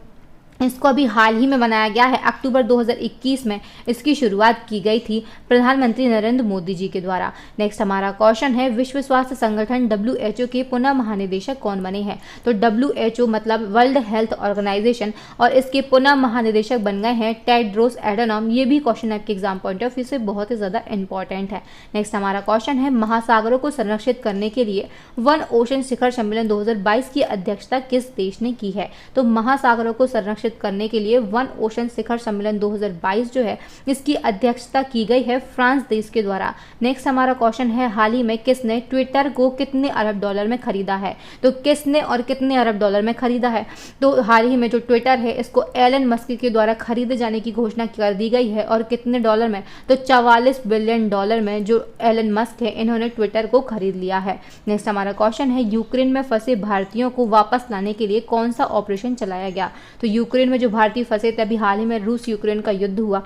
इसको अभी हाल ही में बनाया गया है, अक्टूबर 2021 में इसकी शुरुआत की गई थी प्रधानमंत्री नरेंद्र मोदी जी के द्वारा। नेक्स्ट हमारा क्वेश्चन है, विश्व स्वास्थ्य संगठन WHO के पुनः महानिदेशक कौन बने हैं? तो WHO मतलब वर्ल्ड हेल्थ ऑर्गेनाइजेशन, और इसके पुनः महानिदेशक बन गए हैं टेड्रोस एडनॉम। ये भी क्वेश्चन आपके एग्जाम पॉइंट ऑफ व्यू से बहुत ही ज़्यादा इंपॉर्टेंट है। नेक्स्ट हमारा क्वेश्चन है, महासागरों को संरक्षित करने के लिए वन ओशन शिखर सम्मेलन 2022 की अध्यक्षता किस देश ने की है? तो महासागरों को संरक्षित करने के लिए वन ओशन शिखर सम्मेलन 2022 जो है इसकी अध्यक्षता की गई है फ्रांस देश के द्वारा। नेक्स्ट हमारा क्वेश्चन है, हाल ही में किसने ट्विटर को कितने अरब डॉलर में खरीदा है? तो किसने और कितने अरब डॉलर में खरीदा है? तो हाल ही में जो ट्विटर है इसको एलन मस्क के द्वारा खरीदे जाने की घोषणा कर दी गई है, और कितने डॉलर में? तो 44 बिलियन डॉलर में जो एलन मस्क है इन्होंने ट्विटर को खरीद लिया है। नेक्स्ट हमारा क्वेश्चन है, यूक्रेन में फंसे भारतीयों को वापस लाने के लिए कौन सा ऑपरेशन चलाया गया? तो यूक्रेन में जो भारतीय फंसे थे, अभी हाल ही में रूस यूक्रेन का युद्ध हुआ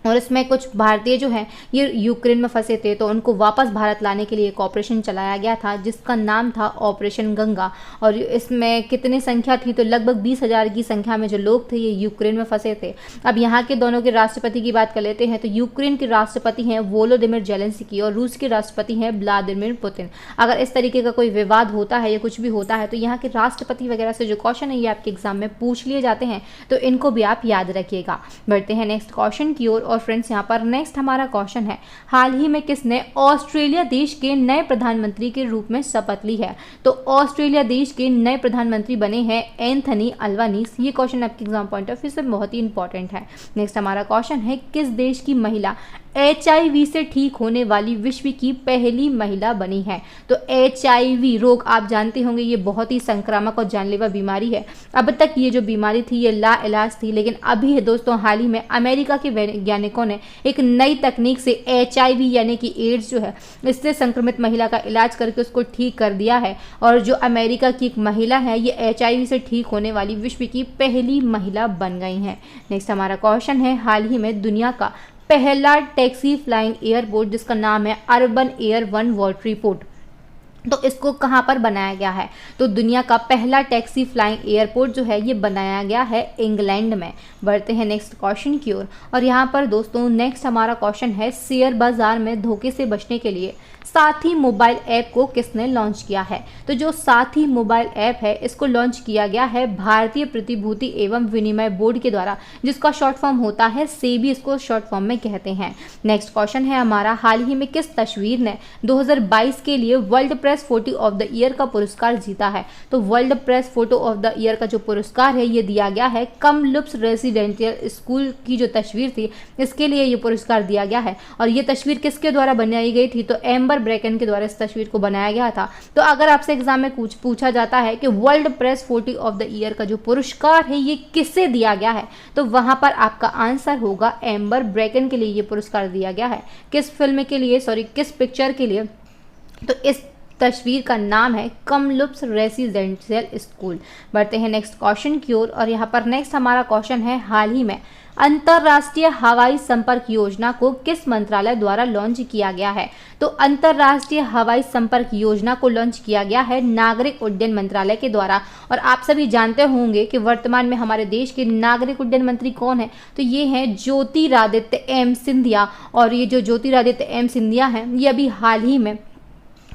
और इसमें कुछ भारतीय जो हैं ये यूक्रेन में फंसे थे, तो उनको वापस भारत लाने के लिए एक ऑपरेशन चलाया गया था जिसका नाम था ऑपरेशन गंगा। और इसमें कितनी संख्या थी? तो लगभग 20,000 की संख्या में जो लोग थे ये यूक्रेन में फंसे थे। अब यहाँ के दोनों के राष्ट्रपति की बात कर लेते हैं। तो यूक्रेन के राष्ट्रपति हैं वोलोदिमिर जेलेंस्की और रूस के राष्ट्रपति हैं व्लादिमीर पुतिन। अगर इस तरीके का कोई विवाद होता है या कुछ भी होता है तो यहाँ के राष्ट्रपति वगैरह से जो क्वेश्चन है ये आपके एग्जाम में पूछ लिए जाते हैं, तो इनको भी आप याद रखिएगा। बढ़ते हैं नेक्स्ट क्वेश्चन की ओर। और फ्रेंड्स यहाँ पर नेक्स्ट हमारा क्वेश्चन है, हाल ही में किसने ऑस्ट्रेलिया देश के नए प्रधानमंत्री के रूप में शपथ ली है? तो ऑस्ट्रेलिया देश के नए प्रधानमंत्री बने हैं एंथनी अल्बानीज। ये क्वेश्चन आपके एग्जाम पॉइंट ऑफ व्यू से बहुत ही इंपॉर्टेंट है। नेक्स्ट हमारा क्वेश्चन है, किस देश की महिला HIV से ठीक होने वाली विश्व की पहली महिला बनी है? तो HIV रोग आप जानते होंगे ये बहुत ही संक्रामक और जानलेवा बीमारी है। अब तक ये जो बीमारी थी ये लाइलाज थी, लेकिन अभी दोस्तों हाल ही में अमेरिका के वैज्ञानिकों ने एक नई तकनीक से HIV यानी कि एड्स जो है इससे संक्रमित महिला का इलाज करके उसको ठीक कर दिया है, और जो अमेरिका की एक महिला है ये HIV से ठीक होने वाली विश्व की पहली महिला बन गई हैं। नेक्स्ट हमारा क्वेश्चन है, हाल ही में दुनिया का पहला टैक्सी फ्लाइंग एयरपोर्ट जिसका नाम है अर्बन एयर वन वाटरपोर्ट, तो इसको कहाँ पर बनाया गया है? तो दुनिया का पहला टैक्सी फ्लाइंग एयरपोर्ट जो है ये बनाया गया है इंग्लैंड में। बढ़ते हैं नेक्स्ट क्वेश्चन की ओर। और यहाँ पर दोस्तों नेक्स्ट हमारा क्वेश्चन है, शेयर बाजार में धोखे से बचने के लिए साथी मोबाइल ऐप को किसने लॉन्च किया है? तो जो साथी मोबाइल ऐप है इसको लॉन्च किया गया है भारतीय प्रतिभूति एवं विनिमय बोर्ड के द्वारा, जिसका शॉर्ट फॉर्म होता है सेबी, इसको शॉर्ट फॉर्म में कहते हैं। नेक्स्ट क्वेश्चन है हमारा, हाल ही में किस तस्वीर ने 2022 के लिए world press photo of the year का पुरस्कार जीता है? तो world press photo of the year का जो पुरस्कार है ये दिया गया है कमलुप्स रेसिडेंशियल स्कूल की जो तस्वीर थी इसके लिए ये पुरस्कार दिया गया है। और ये तस्वीर किसके द्वारा बनाई गई थी? तो एम्बर ब्रेकन के द्वारा इस तस्वीर को बनाया गया था। तो अगर आपसे एग्जाम में कुछ पूछा जाता है कि world press photo of the year का जो पुरस्कार है ये किससे दिया गया है, तो वहां पर आपका आंसर होगा एम्बर ब्रेकन के लिए ये पुरस्कार दिया गया है। किस फिल्म के लिए, सॉरी किस पिक्चर के लिए? तो इस तस्वीर का नाम है कमलुप्स रेसिडेंशियल स्कूल। बढ़ते हैं नेक्स्ट क्वेश्चन की ओर। और यहाँ पर नेक्स्ट हमारा क्वेश्चन है, हाल ही में अंतर्राष्ट्रीय हवाई संपर्क योजना को किस मंत्रालय द्वारा लॉन्च किया गया है? तो अंतर्राष्ट्रीय हवाई संपर्क योजना को लॉन्च किया गया है नागरिक उड्डयन मंत्रालय के द्वारा। और आप सभी जानते होंगे कि वर्तमान में हमारे देश के नागरिक उड्डयन मंत्री कौन है? तो ये हैं ज्योतिरादित्य एम सिंधिया। और ये जो ज्योतिरादित्य एम सिंधिया हैं ये अभी हाल ही में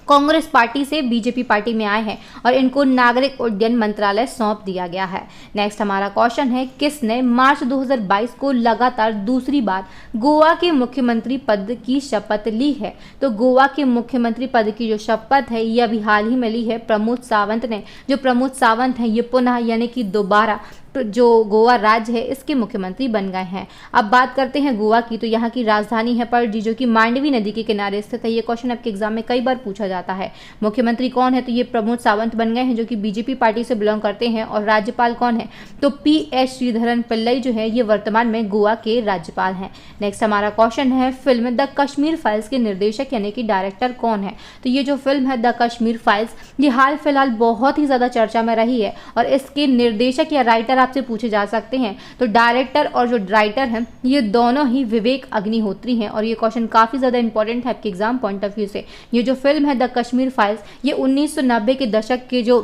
कांग्रेस पार्टी से बीजेपी पार्टी में आए हैं और इनको नागरिक उड्डयन मंत्रालय सौंप दिया गया है। नेक्स्ट हमारा क्वेश्चन है, किसने मार्च 2022 को लगातार दूसरी बार गोवा के मुख्यमंत्री पद की शपथ ली है? तो गोवा के मुख्यमंत्री पद की जो शपथ है ये अभी हाल ही में ली है प्रमोद सावंत ने। जो प्रमोद सावंत हैं ये पुनः यानी कि दोबारा जो गोवा राज्य है इसके मुख्यमंत्री बन गए हैं। अब बात करते हैं गोवा की, तो यहाँ की राजधानी है पणजी जो कि मांडवी नदी के किनारे स्थित है। ये क्वेश्चन आपके एग्जाम में कई बार पूछा जाता है। मुख्यमंत्री कौन है? तो ये प्रमोद सावंत बन गए हैं जो कि बीजेपी पार्टी से बिलोंग करते हैं। और राज्यपाल कौन है? तो PS श्रीधरन पिल्लई जो है ये वर्तमान में गोवा के राज्यपाल हैं। नेक्स्ट हमारा क्वेश्चन है, फिल्म द कश्मीर फाइल्स के निर्देशक यानी कि डायरेक्टर कौन है? तो ये जो फिल्म है द कश्मीर फाइल्स ये हाल फिलहाल बहुत ही ज़्यादा चर्चा में रही है और इसके निर्देशक या राइटर आपसे पूछे जा सकते हैं। तो डायरेक्टर और जो राइटर हैं ये दोनों ही विवेक अग्निहोत्री हैं और ये क्वेश्चन काफ़ी ज़्यादा इंपॉर्टेंट है आपके एग्जाम पॉइंट ऑफ व्यू से। ये जो फिल्म है द कश्मीर फाइल्स ये 1990 के दशक के जो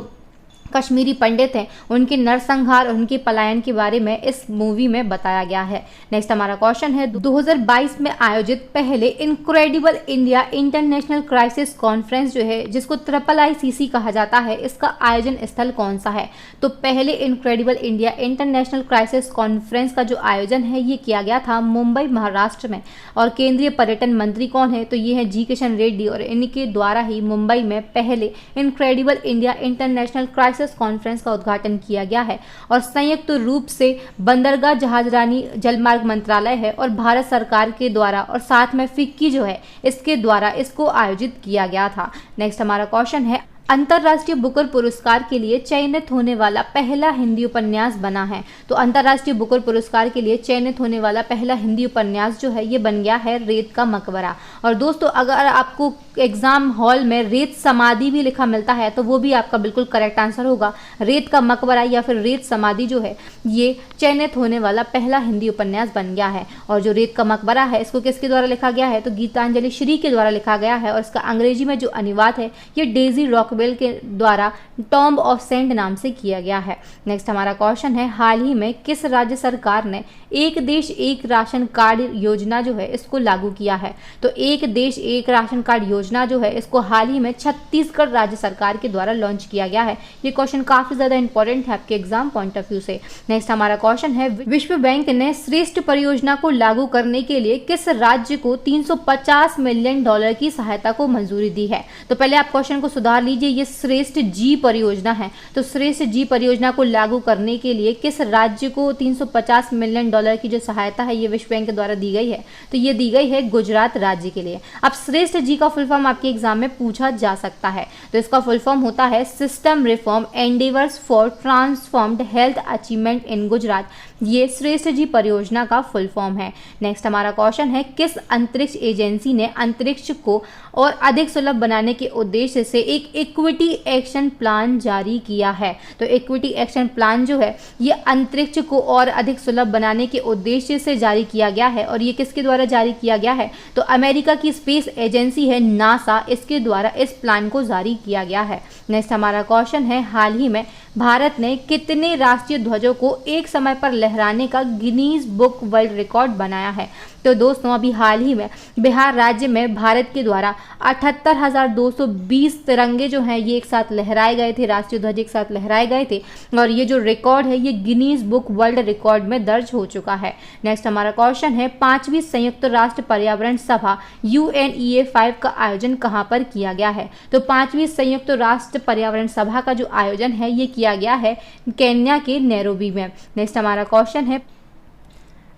कश्मीरी पंडित हैं उनके नरसंहार और उनके पलायन के बारे में इस मूवी में बताया गया है। नेक्स्ट हमारा क्वेश्चन है 2022 में आयोजित पहले incredible India international crisis conference जो है जिसको IIICC कहा जाता है, इसका आयोजन स्थल कौन सा है? तो पहले incredible India international crisis conference का जो आयोजन है ये किया गया था मुंबई महाराष्ट्र में। और केंद्रीय पर्यटन मंत्री कौन है? तो ये है जी किशन रेड्डी और इनके द्वारा ही मुंबई में पहले incredible India international crisis conference का उद्घाटन किया गया है। और संयुक्त रूप से बंदरगाह जहाजरानी जलमार्ग मंत्रालय है और भारत सरकार के द्वारा और साथ में फिक्की जो है इसके द्वारा इसको आयोजित किया गया था। नेक्स्ट हमारा क्वेश्चन है अंतर्राष्ट्रीय बुकर पुरस्कार के लिए चयनित होने वाला पहला हिंदी उपन्यास बना है। तो अंतर्राष्ट्रीय बुकर पुरस्कार के लिए चयनित होने वाला पहला हिंदी उपन्यास जो है ये बन गया है रेत का मकबरा। और दोस्तों अगर आपको एग्जाम हॉल में रेत समाधि भी लिखा मिलता है तो वो भी आपका बिल्कुल करेक्ट आंसर होगा। रेत का मकबरा या फिर रेत समाधि जो है ये चयनित होने वाला पहला हिंदी उपन्यास बन गया है। और जो रेत का मकबरा है इसको किसके द्वारा लिखा गया है? तो गीतांजलि श्री के द्वारा लिखा गया है और इसका अंग्रेजी में जो अनुवाद है ये डेजी रॉकवेल के द्वारा टॉम्ब ऑफ सेंट नाम से किया गया है। नेक्स्ट हमारा क्वेश्चन है हाल ही में किस राज्य सरकार ने एक देश एक राशन कार्ड योजना जो है इसको लागू किया है? तो एक देश एक राशन कार्ड योजना जो है इसको हाल ही में छत्तीसगढ़ राज्य सरकार के द्वारा लॉन्च किया गया है। ये क्वेश्चन काफी ज्यादा इंपॉर्टेंट है आपके एग्जाम पॉइंट ऑफ व्यू से। नेक्स्ट हमारा क्वेश्चन है विश्व बैंक ने श्रेष्ठ परियोजना को लागू करने के लिए किस राज्य को $350 मिलियन की सहायता को मंजूरी दी है? तो पहले आप क्वेश्चन को सुधार लीजिए, ये श्रेष्ठ जी परियोजना है। तो श्रेष्ठ जी परियोजना को लागू करने के लिए किस राज्य को $350 मिलियन की जो सहायता है ये विश्व बैंक के द्वारा दी गई है? तो ये दी गई है गुजरात राज्य के लिए। अब श्रेष्ठ जी का फुल फॉर्म आपके एग्जाम में पूछा जा सकता है। तो इसका फुल फॉर्म होता है system reform endeavours for transformed health achievement in Gujarat. ये श्रेष्ठ जी परियोजना का फुल फॉर्म है। नेक्स्ट हमारा क्वेश्चन है किस अंतरिक्ष एजेंसी ने अंतरिक्ष को और अधिक सुलभ बनाने के उद्देश्य से एक इक्विटी एक्शन प्लान जारी किया है? तो इक्विटी एक्शन प्लान जो है ये अंतरिक्ष को और अधिक सुलभ बनाने के उद्देश्य से जारी किया गया है। और ये किसके द्वारा जारी किया गया है? तो अमेरिका की स्पेस एजेंसी है नासा, इसके द्वारा इस प्लान को जारी किया गया है। नेक्स्ट हमारा क्वेश्चन है हाल ही में भारत ने कितने राष्ट्रीय ध्वजों को एक समय पर लहराने का गिनीज बुक वर्ल्ड रिकॉर्ड बनाया है? तो दोस्तों अभी हाल ही में बिहार राज्य में भारत के द्वारा 78,220 तिरंगे जो हैं ये एक साथ लहराए गए थे, राष्ट्रीय ध्वज एक साथ लहराए गए थे। और ये जो रिकॉर्ड है ये गिनीज बुक वर्ल्ड रिकॉर्ड में दर्ज हो चुका है। नेक्स्ट हमारा क्वेश्चन है 5वीं संयुक्त राष्ट्र पर्यावरण सभा UNEA 5 का आयोजन कहाँ पर किया गया है? तो 5वीं संयुक्त राष्ट्र पर्यावरण सभा का जो आयोजन है ये किया गया है केन्या के नैरोबी में। नेक्स्ट हमारा क्वेश्चन है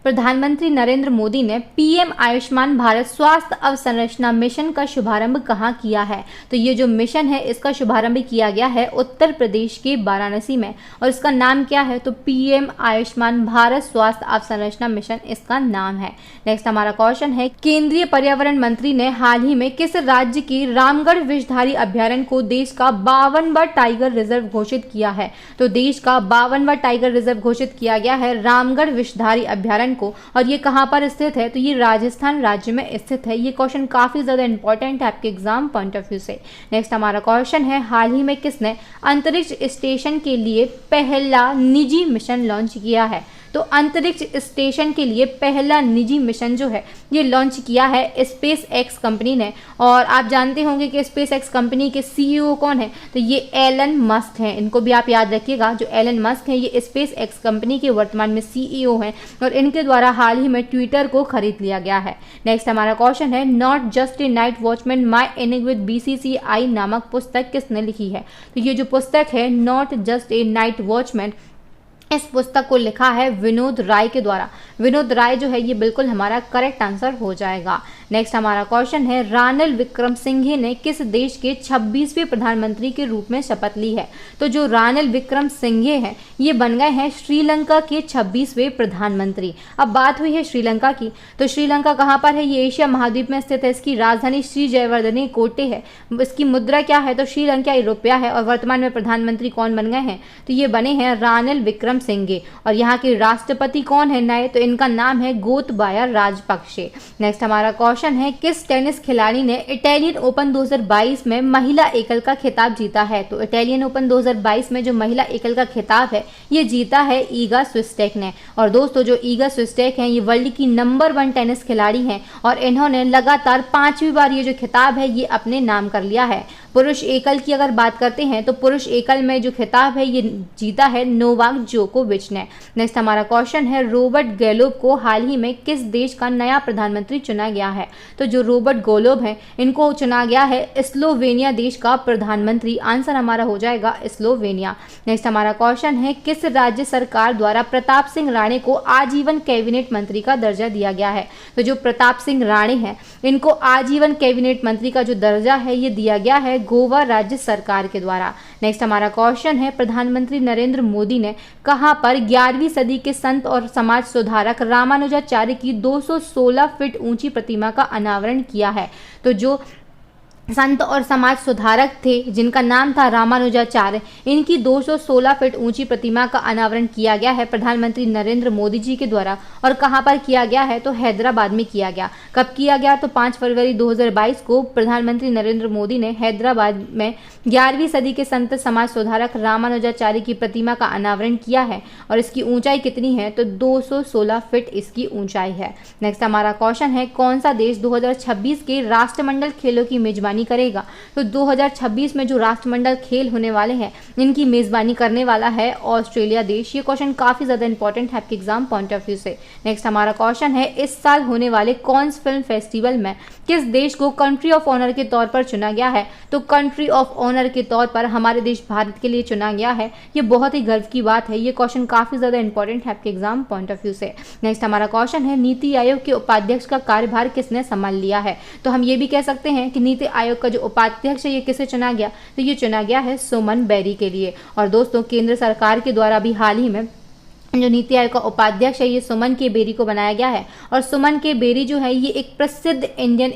प्रधानमंत्री नरेंद्र मोदी ने पीएम आयुष्मान भारत स्वास्थ्य अवसंरचना मिशन का शुभारंभ कहाँ किया है? तो ये जो मिशन है इसका शुभारंभ किया गया है उत्तर प्रदेश के वाराणसी में। और इसका नाम क्या है? तो पीएम आयुष्मान भारत स्वास्थ्य अवसंरचना मिशन इसका नाम है। नेक्स्ट हमारा क्वेश्चन है केंद्रीय पर्यावरण मंत्री ने हाल ही में किस राज्य के रामगढ़ विषधारी अभ्यारण्य को देश का 52वां टाइगर रिजर्व घोषित किया है? तो देश का 52वां टाइगर रिजर्व घोषित किया गया है रामगढ़ विषधारी अभ्यारण्य को। और ये कहां पर स्थित है? तो ये राजस्थान राज्य में स्थित है। ये क्वेश्चन काफी ज्यादा इंपॉर्टेंट है आपके एग्जाम पॉइंट ऑफ व्यू से। नेक्स्ट हमारा क्वेश्चन है हाल ही में किसने अंतरिक्ष स्टेशन के लिए पहला निजी मिशन लॉन्च किया है? तो अंतरिक्ष स्टेशन के लिए पहला निजी मिशन जो है ये लॉन्च किया है स्पेस एक्स कंपनी ने। और आप जानते होंगे कि स्पेस एक्स कंपनी के CEO कौन है? तो ये एलन मस्क हैं। इनको भी आप याद रखिएगा, जो एलन मस्क हैं ये स्पेस एक्स कंपनी के वर्तमान में CEO हैं और इनके द्वारा हाल ही में ट्विटर को खरीद लिया गया है। नेक्स्ट हमारा क्वेश्चन है not just a night watchman my inning with BCCI नामक पुस्तक किसने लिखी है? तो ये जो पुस्तक है not just a night watchman, इस पुस्तक को लिखा है विनोद राय के द्वारा। विनोद राय जो है ये बिल्कुल हमारा करेक्ट आंसर हो जाएगा। नेक्स्ट हमारा क्वेश्चन है रानिल विक्रमसिंघे ने किस देश के 26वें प्रधानमंत्री के रूप में शपथ ली है? तो जो रानिल विक्रमसिंघे हैं ये बन गए हैं श्रीलंका के 26वें प्रधानमंत्री। अब बात हुई है श्रीलंका की, तो श्रीलंका कहाँ पर है? ये एशिया महाद्वीप में स्थित है। इसकी राजधानी श्री जयवर्धने कोटे है। इसकी मुद्रा क्या है? तो श्रीलंका रुपया है। और वर्तमान में प्रधानमंत्री कौन बन गए हैं? तो ये बने हैं रानिल विक्रमसिंघे विक्रमसिंघे। और यहाँ के राष्ट्रपति कौन है नए, तो इनका नाम है गोतबाया राजपक्षे। नेक्स्ट हमारा क्वेश्चन है, किस टेनिस खिलाड़ी ने इटालियन ओपन 2022 में महिला एकल का खिताब जीता है। तो इटालियन ओपन 2022 में जो महिला एकल का खिताब है ये जीता है ईगा स्विस्टेक ने। और दोस्तों जो ईगा स्विस्टेक हैं ये वर्ल्ड की नंबर 1 टेनिस खिलाड़ी हैं और इन्होंने लगातार 5वीं बार ये जो खिताब है ये अपने नाम कर लिया है। पुरुष एकल की अगर बात करते हैं तो पुरुष एकल में जो खिताब है ये जीता है नोवाक जोकोविच ने। नेक्स्ट हमारा क्वेश्चन है, रॉबर्ट गैलोब को हाल ही में किस देश का नया प्रधानमंत्री चुना गया है। तो जो रॉबर्ट गैलोब हैं इनको चुना गया है स्लोवेनिया देश का प्रधानमंत्री। आंसर हमारा हो जाएगा स्लोवेनिया। नेक्स्ट हमारा क्वेश्चन है, किस राज्य सरकार द्वारा प्रताप सिंह राणे को आजीवन कैबिनेट मंत्री का दर्जा दिया गया है। तो जो प्रताप सिंह राणे हैं इनको आजीवन कैबिनेट मंत्री का जो दर्जा है ये दिया गया है गोवा राज्य सरकार के द्वारा। नेक्स्ट हमारा क्वेश्चन है, प्रधानमंत्री नरेंद्र मोदी ने कहां पर 11वीं सदी के संत और समाज सुधारक रामानुजाचार्य की 216 फीट ऊंची प्रतिमा का अनावरण किया है। तो जो संत और समाज सुधारक थे जिनका नाम था रामानुजाचार्य, इनकी 216 फीट ऊंची प्रतिमा का अनावरण किया गया है प्रधानमंत्री नरेंद्र मोदी जी के द्वारा। और कहां पर किया गया है, तो हैदराबाद में किया गया। कब किया गया, तो 5 फरवरी 2022 को प्रधानमंत्री नरेंद्र मोदी ने हैदराबाद में 11वीं सदी के संत समाज सुधारक रामानुजाचार्य की प्रतिमा का अनावरण किया है। और इसकी ऊंचाई कितनी है, तो 216 फीट इसकी ऊंचाई है। नेक्स्ट हमारा क्वेश्चन है, कौन सा देश 2026 के राष्ट्रमंडल खेलों की मेजबानी करेगा। तो 2026 में जो राष्ट्रमंडल खेल होने वाले हैं इनकी मेजबानी करने वाला है ऑस्ट्रेलिया देश। ये क्वेश्चन काफी ज्यादा इंपॉर्टेंट है आपके एग्जाम पॉइंट ऑफ व्यू से। नेक्स्ट हमारा क्वेश्चन है, इस साल होने वाले कॉन्स फिल्म फेस्टिवल में किस देश को कंट्री ऑफ ऑनर के तौर पर चुना गया है। तो कंट्री ऑफ ऑनर के तौर पर हमारे देश भारत के लिए चुना गया है। ये बहुत ही गर्व की बात है। ये क्वेश्चन काफी ज्यादा इंपॉर्टेंट है आपके एग्जाम पॉइंट ऑफ व्यू से। नेक्स्ट हमारा क्वेश्चन है, नीति आयोग के उपाध्यक्ष का कार्यभार किसने संभाल लिया है। तो हम ये भी कह सकते हैं कि नीति आयोग का जो उपाध्यक्ष है ये किसे चुना गया, तो ये चुना गया है सुमन बेरी के लिए। और दोस्तों केंद्र सरकार के द्वारा भी हाल ही में जो नीति आयोग का उपाध्यक्ष है ये सुमन के बेरी को बनाया गया है। और सुमन के बेरी जो है ये एक प्रसिद्ध इंडियन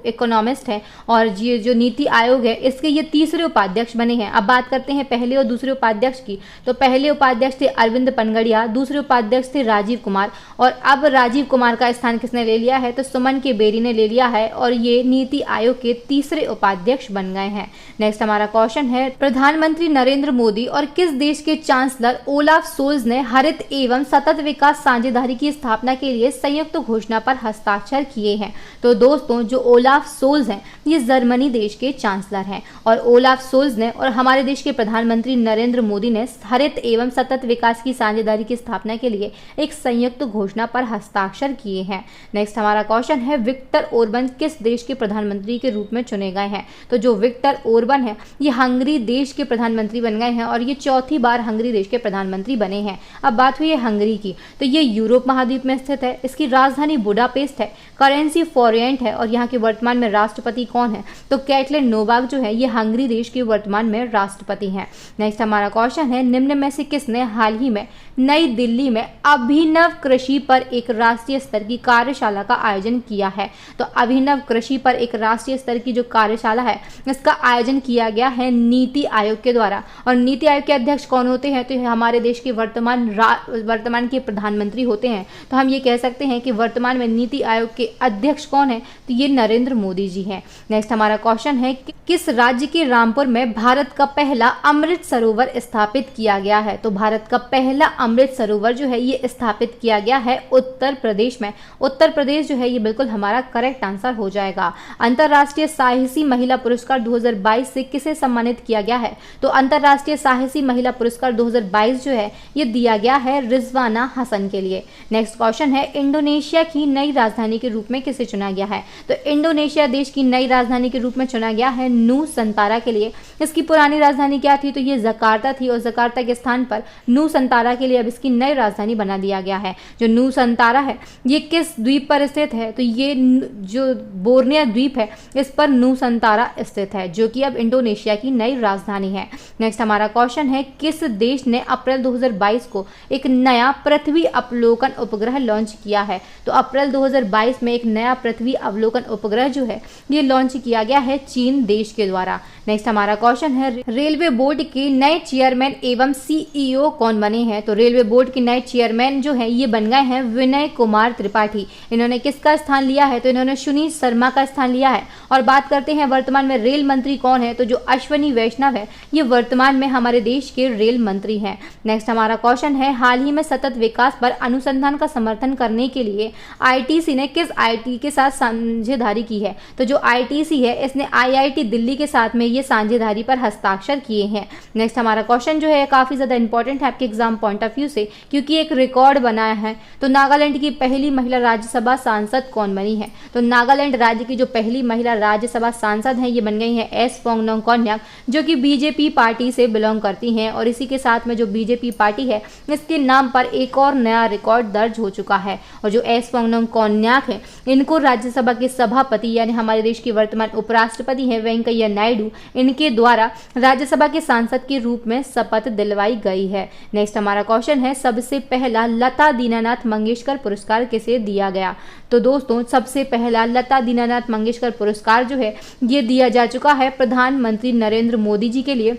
इकोनॉमिस्ट है और ये जो नीति आयोग है इसके ये तीसरे उपाध्यक्ष बने हैं। अब बात करते हैं पहले और दूसरे उपाध्यक्ष की। तो पहले उपाध्यक्ष थे अरविंद पनगड़िया, दूसरे उपाध्यक्ष थे राजीव कुमार। और अब राजीव कुमार का स्थान किसने ले लिया है, तो सुमन के बेरी ने ले लिया है और ये नीति आयोग के तीसरे उपाध्यक्ष बन गए हैं। नेक्स्ट हमारा क्वेश्चन है, प्रधानमंत्री नरेंद्र मोदी और किस देश के चांसलर ओलाफ सोल्ज ने हरित एवं सतत विकास साझेदारी की स्थापना के लिए संयुक्त घोषणा पर हस्ताक्षर किए हैं। तो दोस्तों जो ओलाफ सोल्ज हैं ये जर्मनी देश के चांसलर हैं और ओलाफ सोल्ज ने और हमारे देश के प्रधानमंत्री नरेंद्र मोदी ने हरित एवं सतत विकास की साझेदारी की स्थापना के लिए एक संयुक्त घोषणा पर हस्ताक्षर किए हैं। नेक्स्ट हमारा क्वेश्चन है, विक्टर ओरबन किस देश के प्रधानमंत्री के रूप में चुने गए हैं। तो जो विक्टर ओरबन है ये हंगरी देश के प्रधानमंत्री बन गए हैं और ये चौथी बार हंगरी देश के प्रधानमंत्री बने हैं। अब बात हुई है हंगरी की, तो ये यूरोप महाद्वीप में स्थित है। इसकी राजधानी बुडापेस्ट है, करेंसी फॉरेंट है और यहाँ के वर्तमान में राष्ट्रपति कौन है, तो कैटलिन नोवाक जो है ये हंगरी देश के वर्तमान में राष्ट्रपति हैं। नेक्स्ट हमारा क्वेश्चन है, निम्न में से किसने हाल ही में नई दिल्ली में अभिनव कृषि पर एक राष्ट्रीय स्तर की कार्यशाला का आयोजन किया है। तो अभिनव कृषि पर एक राष्ट्रीय स्तर की जो कार्यशाला है इसका आयोजन किया गया है नीति आयोग के द्वारा। और नीति आयोग के अध्यक्ष कौन होते हैं, तो हमारे देश के वर्तमान के प्रधानमंत्री होते हैं। तो हम ये कह सकते हैं कि वर्तमान में नीति आयोग के अध्यक्ष कौन है, तो ये नरेंद्र मोदी जी हैं। नेक्स्ट हमारा क्वेश्चन है, किस राज्य के रामपुर में भारत का पहला अमृत सरोवर स्थापित किया गया है। तो भारत का पहला अमृत सरोवर जो है ये स्थापित किया गया है उत्तर प्रदेश में। उत्तर प्रदेश जो है ये बिल्कुल हमारा करेक्ट आंसर हो जाएगा। अंतर्राष्ट्रीय साहसी महिला पुरस्कार 2022 से किसे सम्मानित किया गया है, तो अंतर्राष्ट्रीय साहसी महिला पुरस्कार 2022 जो है ये दिया गया है रिजवाना हसन के लिए। नेक्स्ट क्वेश्चन है, इंडोनेशिया की नई राजधानी के रूप में किसे चुना गया है। तो इंडोनेशिया देश की नई राजधानी के रूप में चुना गया है नूसंतारा के लिए। इसकी पुरानी राजधानी क्या थी, तो ये जकार्ता थी और जकार्ता के स्थान पर नूसंतारा के लिए अब इसकी नई राजधानी बना दिया गया है। जो नूसंतारा है ये किस द्वीप पर स्थित है, तो ये जो बोर्निया द्वीप है इस पर नूसंतारा स्थित है जो कि अब इंडोनेशिया की नई राजधानी है। नेक्स्ट हमारा क्वेश्चन है, किस देश ने अप्रैल 2022 को एक नया पृथ्वी अवलोकन उपग्रह लॉन्च किया है। तो अप्रैल 2022 में एक नया पृथ्वी अवलोकन उपग्रह जो है ये लॉन्च किया गया है चीन देश के द्वारा। नेक्स्ट हमारा क्वेश्चन है, रेलवे बोर्ड के नए चेयरमैन एवं सीईओ कौन बने हैं। तो रेलवे बोर्ड के नए चेयरमैन जो है ये बन गए हैं विनय कुमार त्रिपाठी। इन्होंने किसका स्थान लिया है? तो इन्होंने सुनील शर्मा का स्थान लिया है। और बात करते हैं वर्तमान में रेल मंत्री कौन है, तो जो अश्विनी वैष्णव है ये वर्तमान में हमारे देश के रेल मंत्री हैं। नेक्स्ट हमारा क्वेश्चन है, हाल ही में सतत विकास पर अनुसंधान का समर्थन करने के लिए आईटीसी ने किस आईआईटी के साथ साझेदारी की है? तो जो आईटीसी है इसने आईआईटी दिल्ली के साथ में ये साझेदारी पर हस्ताक्षर किए हैं। नेक्स्ट हमारा क्वेश्चन जो है काफी ज्यादा इंपॉर्टेंट है आपके एग्जाम पॉइंट ऑफ व्यू से, क्योंकि एक रिकॉर्ड बनाया है। तो नागालैंड की पहली महिला राज्यसभा सांसद कौन बनी है? तो नागालैंड राज्य की जो पहली महिला राज्यसभा सांसद हैं ये बन गई हैं एस पोंगनोंग कोन्याक, जो कि बीजेपी पार्टी से बिलोंग करती हैं। और इसी के साथ में जो बीजेपी पार्टी है इसके नाम पर एक और नया रिकॉर्ड दर्ज हो चुका है। और जो एस पोंगनोंग कोन्याक है इनको राज्यसभा के सभापति यानी हमारे देश के वर्तमान उपराष्ट्रपति हैं वेंकैया नायडू, इनके द्वारा राज्यसभा के सांसद के रूप में शपथ दिलवाई गई है। नेक्स्ट हमारा क्वेश्चन है, सबसे पहला लता दीनानाथ मंगेशकर पुरस्कार किसे दिया गया? तो दोस्तों सबसे पहला लता दीनानाथ मंगेशकर पुरस्कार जो है ये दिया जा चुका है प्रधानमंत्री नरेंद्र मोदी जी के लिए।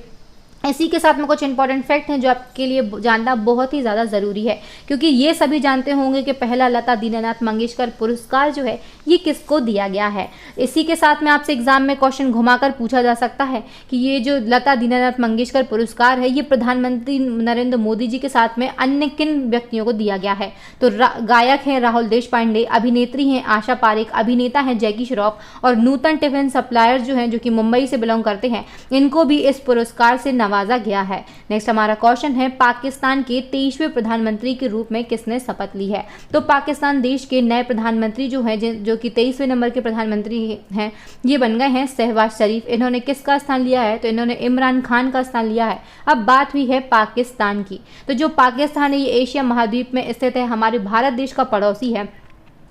इसी के साथ में कुछ इंपॉर्टेंट फैक्ट हैं जो आपके लिए जानना बहुत ही ज़्यादा ज़रूरी है, क्योंकि ये सभी जानते होंगे कि पहला लता दीनानाथ मंगेशकर पुरस्कार जो है ये किसको दिया गया है। इसी के साथ में आपसे एग्जाम में क्वेश्चन घुमाकर पूछा जा सकता है कि ये जो लता दीनानाथ मंगेशकर पुरस्कार है ये प्रधानमंत्री नरेंद्र मोदी जी के साथ में अन्य किन व्यक्तियों को दिया गया है? तो गायक हैं राहुल देशपांडे, अभिनेत्री हैं आशा पारेख, अभिनेता हैं जैकी श्रॉफ और नूतन टिफिन सप्लायर्स जो हैं जो कि मुंबई से बिलोंग करते हैं, इनको भी इस पुरस्कार से नवाजा गया है। नेक्स्ट हमारा क्वेश्चन है, पाकिस्तान के 23वें प्रधानमंत्री के रूप में किसने शपथ ली है? तो पाकिस्तान देश के नए प्रधानमंत्री जो हैं जो कि 23वें नंबर के प्रधानमंत्री हैं ये बन गए हैं शहबाज शरीफ। इन्होंने किसका स्थान लिया है? तो इन्होंने इमरान खान का स्थान लिया है। अब बात हुई है पाकिस्तान की, तो जो पाकिस्तान है ये एशिया महाद्वीप में स्थित है, हमारे भारत देश का पड़ोसी है।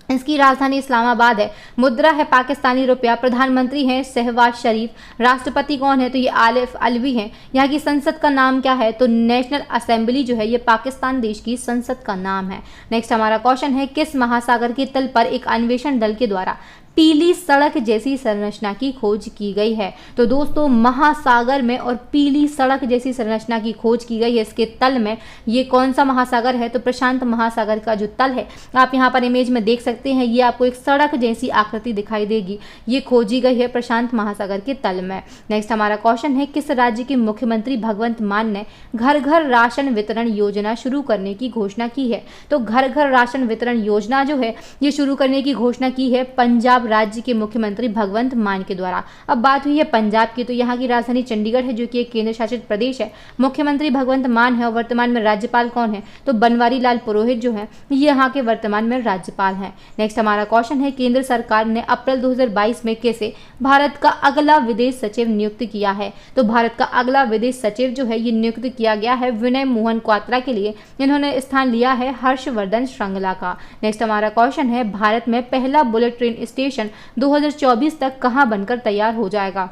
इसकी राजधानी इस्लामाबाद है, मुद्रा है पाकिस्तानी रुपया, प्रधानमंत्री हैं शहबाज शरीफ, राष्ट्रपति कौन है? तो ये आलिफ अलवी हैं। यहाँ की संसद का नाम क्या है? तो नेशनल असेंबली जो है ये पाकिस्तान देश की संसद का नाम है। नेक्स्ट हमारा क्वेश्चन है, किस महासागर के तल पर एक अन्वेषण दल के द्वारा पीली सड़क जैसी संरचना की खोज की गई है? तो दोस्तों महासागर में और पीली सड़क जैसी संरचना की खोज की गई है इसके तल में। ये कौन सा महासागर है? तो प्रशांत महासागर का जो तल है आप यहाँ पर इमेज में देख सकते हैं, ये आपको एक सड़क जैसी आकृति दिखाई देगी, ये खोजी गई है प्रशांत महासागर के तल में। नेक्स्ट हमारा क्वेश्चन है, किस राज्य के मुख्यमंत्री भगवंत मान ने घर घर राशन वितरण योजना शुरू करने की घोषणा की है? तो घर घर राशन वितरण योजना जो है ये शुरू करने की घोषणा की है पंजाब राज्य के मुख्यमंत्री भगवंत मान के द्वारा। अब बात हुई है पंजाब की, तो यहाँ की राजधानी चंडीगढ़ है जो कि एक केंद्र शासित प्रदेश है। मुख्यमंत्री भगवंत मान है और वर्तमान में राज्यपाल कौन है? तो बनवारी लाल पुरोहित जो है ये यहाँ के वर्तमान में राज्यपाल हैं। नेक्स्ट हमारा क्वेश्चन है, केंद्र सरकार ने अप्रैल 2022 में किसे भारत का अगला विदेश सचिव नियुक्त किया है? तो भारत का अगला विदेश सचिव जो है ये नियुक्त किया गया है विनय मोहन क्वात्रा के लिए। इन्होंने स्थान लिया है हर्षवर्धन श्रृंगला का। नेक्स्ट हमारा क्वेश्चन है, भारत में पहला बुलेट ट्रेन स्टेशन 2024 तक कहां बनकर तैयार हो जाएगा?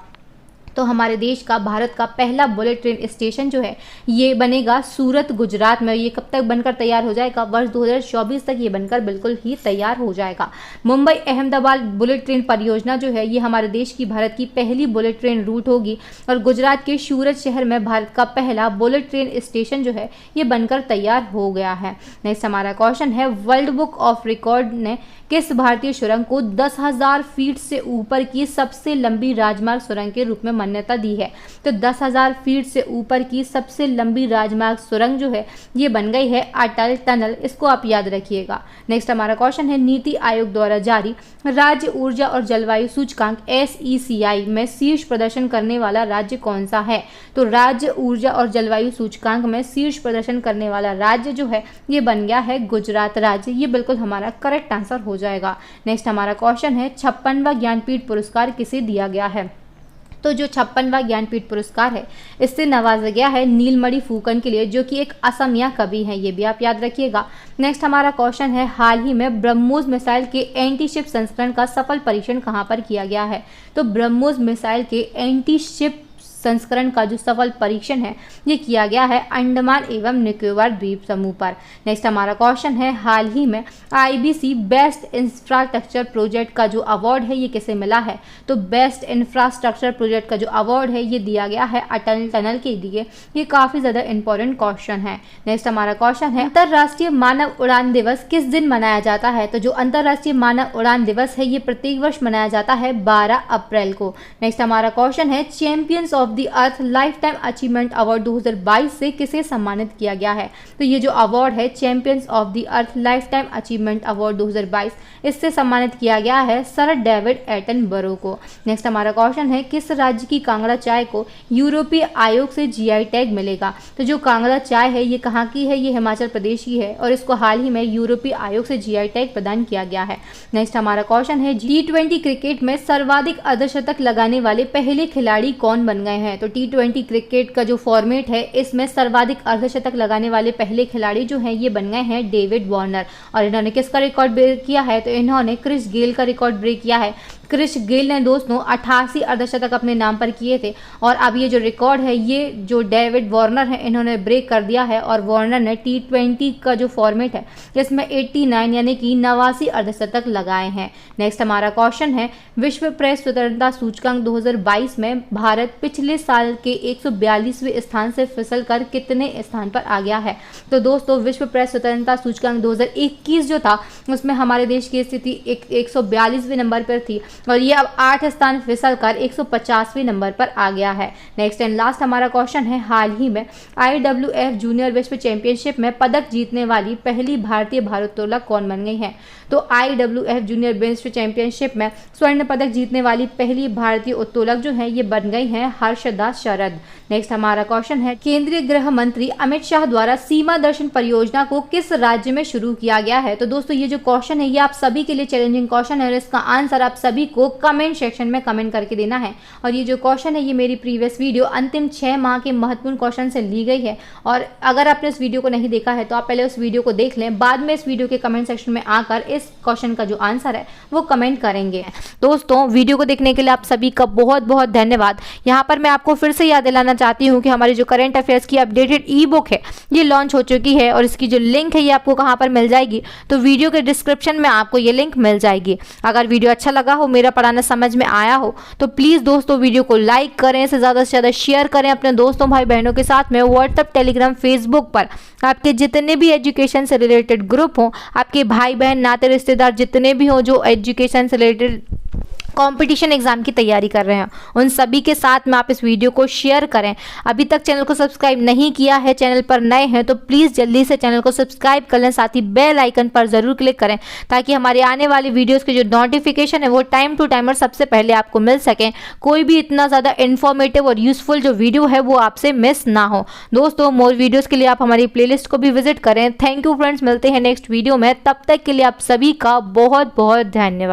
तो हमारे देश का भारत का पहला बुलेट ट्रेन स्टेशन जो है ये बनेगा सूरत गुजरात में। ये कब तक बनकर तैयार हो जाएगा? वर्ष 2024 तक ये बनकर बिल्कुल ही तैयार हो जाएगा। मुंबई अहमदाबाद बुलेट ट्रेन परियोजना जो है ये हमारे देश की भारत की पहली बुलेट ट्रेन रूट होगी और गुजरात के सूरत शहर में भारत का पहला बुलेट ट्रेन स्टेशन जो है ये बनकर तैयार हो गया है। नेक्स्ट हमारा क्वेश्चन है, वर्ल्ड बुक ऑफ रिकॉर्ड ने किस भारतीय सुरंग को 10,000 फीट से ऊपर की सबसे लंबी राजमार्ग सुरंग के रूप में मान्यता दी है? तो 10,000 फीट से ऊपर की सबसे लंबी राजमार्ग सुरंग जो है ये बन गई है अटल टनल, इसको आप याद रखिएगा। नेक्स्ट हमारा क्वेश्चन है, नीति आयोग द्वारा जारी राज्य ऊर्जा और जलवायु सूचकांक SECI में शीर्ष प्रदर्शन करने वाला राज्य कौन सा है? तो राज्य ऊर्जा और जलवायु सूचकांक में शीर्ष प्रदर्शन करने वाला राज्य जो है ये बन गया है गुजरात राज्य। ये बिल्कुल हमारा करेक्ट आंसर हो जाएगा। नेक्स्ट हमारा क्वेश्चन है, 56वां ज्ञानपीठ पुरस्कार किसे दिया गया है? तो जो 56वां ज्ञानपीठ पुरस्कार है इससे नवाजा गया है नीलमणि फूकन के लिए, जो कि एक असमिया कवि हैं, ये भी आप याद रखिएगा। नेक्स्ट हमारा क्वेश्चन है, हाल ही में ब्रह्मोस मिसाइल के एंटी शिप संस्करण का सफल परीक्षण कहाँ पर किया गया है? तो ब्रह्मोस मिसाइल के एंटी शिप संस्करण का जो सफल परीक्षण है ये किया गया है अंडमान एवं निकोबार द्वीप समूह पर। नेक्स्ट हमारा क्वेश्चन है, हाल ही में IBC बेस्ट इंफ्रास्ट्रक्चर प्रोजेक्ट का जो अवार्ड है ये किसे मिला है? तो बेस्ट इंफ्रास्ट्रक्चर प्रोजेक्ट का जो अवार्ड है ये दिया गया है अटल टनल के लिए। ये काफ़ी ज़्यादा इंपॉर्टेंट क्वेश्चन है। नेक्स्ट हमारा क्वेश्चन है, अंतर्राष्ट्रीय मानव उड़ान दिवस किस दिन मनाया जाता है? तो जो अंतर्राष्ट्रीय मानव उड़ान दिवस है ये प्रत्येक वर्ष मनाया जाता है 12 अप्रैल को। नेक्स्ट हमारा क्वेश्चन है, champions of the earth life time achievement award 2022 से किसे सम्मानित किया गया है? तो ये जो अवार्ड है champions of the earth life time achievement award 2022 इससे सम्मानित किया गया है सर डेविड एटनबरो को। नेक्स्ट हमारा क्वेश्चन है, किस राज्य की कांगड़ा चाय को यूरोपीय आयोग से GI टैग मिलेगा? तो जो कांगड़ा चाय है ये कहाँ की है? ये हिमाचल प्रदेश की है और इसको हाल ही में यूरोपीय आयोग से GI टैग प्रदान किया गया है। नेक्स्ट हमारा क्वेश्चन है, T20 क्रिकेट में सर्वाधिक अर्धशतक लगाने वाले पहले खिलाड़ी कौन बन गए हैं? तो T20 क्रिकेट का जो फॉर्मेट है इसमें सर्वाधिक अर्धशतक लगाने वाले पहले खिलाड़ी जो हैं ये बन गए हैं डेविड वार्नर। और इन्होंने किसका रिकॉर्ड ब्रेक किया है? तो इन्होंने क्रिस गेल का रिकॉर्ड ब्रेक किया है। क्रिस गेल ने दोस्तों 88 अर्धशतक अपने नाम पर किए थे और अब ये जो रिकॉर्ड है ये जो डेविड वार्नर है इन्होंने ब्रेक कर दिया है। और वार्नर ने T20 का जो फॉर्मेट है इसमें 89 यानी कि 89 अर्धशतक लगाए हैं। नेक्स्ट हमारा क्वेश्चन है, विश्व प्रेस स्वतंत्रता सूचकांक 2022 में भारत पिछले साल के 142वें स्थान से फिसल कर कितने स्थान पर आ गया है? तो दोस्तों विश्व प्रेस स्वतंत्रता सूचकांक 2021 जो था उसमें हमारे देश की स्थिति 142वें नंबर पर थी और ये अब 8 स्थान फिसल कर 150वें नंबर पर आ गया है। नेक्स्ट एंड लास्ट हमारा क्वेश्चन है, हाल ही में IWF जूनियर विश्व चैंपियनशिप में पदक जीतने वाली पहली भारतीय भारोत्तोलक कौन बन गई है? तो IWF जूनियर विश्व चैंपियनशिप में स्वर्ण पदक जीतने वाली पहली भारतीय उत्तोलक जो है ये बन गई हैं हर्षदा शरद। नेक्स्ट हमारा क्वेश्चन है, केंद्रीय गृह मंत्री अमित शाह द्वारा सीमा दर्शन परियोजना को किस राज्य में शुरू किया गया है? तो दोस्तों ये जो क्वेश्चन है ये आप सभी के लिए चैलेंजिंग क्वेश्चन है और इसका आंसर आप सभी को कमेंट सेक्शन में कमेंट करके देना है। और ये जो क्वेश्चन है ये मेरी प्रीवियस वीडियो अंतिम 6 माह के महत्वपूर्ण क्वेश्चन से ली गई है और अगर आपने इस वीडियो को नहीं देखा है तो आप पहले उस वीडियो को देख लें, बाद में इस वीडियो के कमेंट सेक्शन में आकर इस क्वेश्चन का जो आंसर है वो कमेंट करेंगे। दोस्तों वीडियो को देखने के लिए आप सभी का बहुत बहुत धन्यवाद। यहाँ पर मैं आपको फिर से याद दिलाना चाहती हूँ कि हमारी जो करंट अफेयर्स की अपडेटेड ई बुक है ये लॉन्च हो चुकी है और इसकी जो लिंक है ये आपको कहाँ पर मिल जाएगी? तो वीडियो के डिस्क्रिप्शन में आपको ये लिंक मिल जाएगी। अगर वीडियो अच्छा लगा हो, मेरा पढ़ाना समझ में आया हो तो प्लीज़ दोस्तों वीडियो को लाइक करें, इसे ज़्यादा से ज़्यादा शेयर करें अपने दोस्तों भाई बहनों के साथ में। व्हाट्सएप, टेलीग्राम, फेसबुक पर आपके जितने भी एजुकेशन से रिलेटेड ग्रुप हों, आपके भाई बहन नाते रिश्तेदार जितने भी हों जो एजुकेशन से रिलेटेड कंपटीशन एग्जाम की तैयारी कर रहे हैं उन सभी के साथ में आप इस वीडियो को शेयर करें। अभी तक चैनल को सब्सक्राइब नहीं किया है, चैनल पर नए हैं तो प्लीज़ जल्दी से चैनल को सब्सक्राइब कर लें, साथ ही बेल आइकन पर ज़रूर क्लिक करें ताकि हमारे आने वाली वीडियोस के जो नोटिफिकेशन है वो टाइम टू टाइम और सबसे पहले आपको मिल सकें। कोई भी इतना ज़्यादा इन्फॉर्मेटिव और यूजफुल जो वीडियो है वो आपसे मिस ना हो। दोस्तों मोर वीडियोज़ के लिए आप हमारी प्लेलिस्ट को भी विजिट करें। थैंक यू फ्रेंड्स, मिलते हैं नेक्स्ट वीडियो में, तब तक के लिए आप सभी का बहुत बहुत धन्यवाद।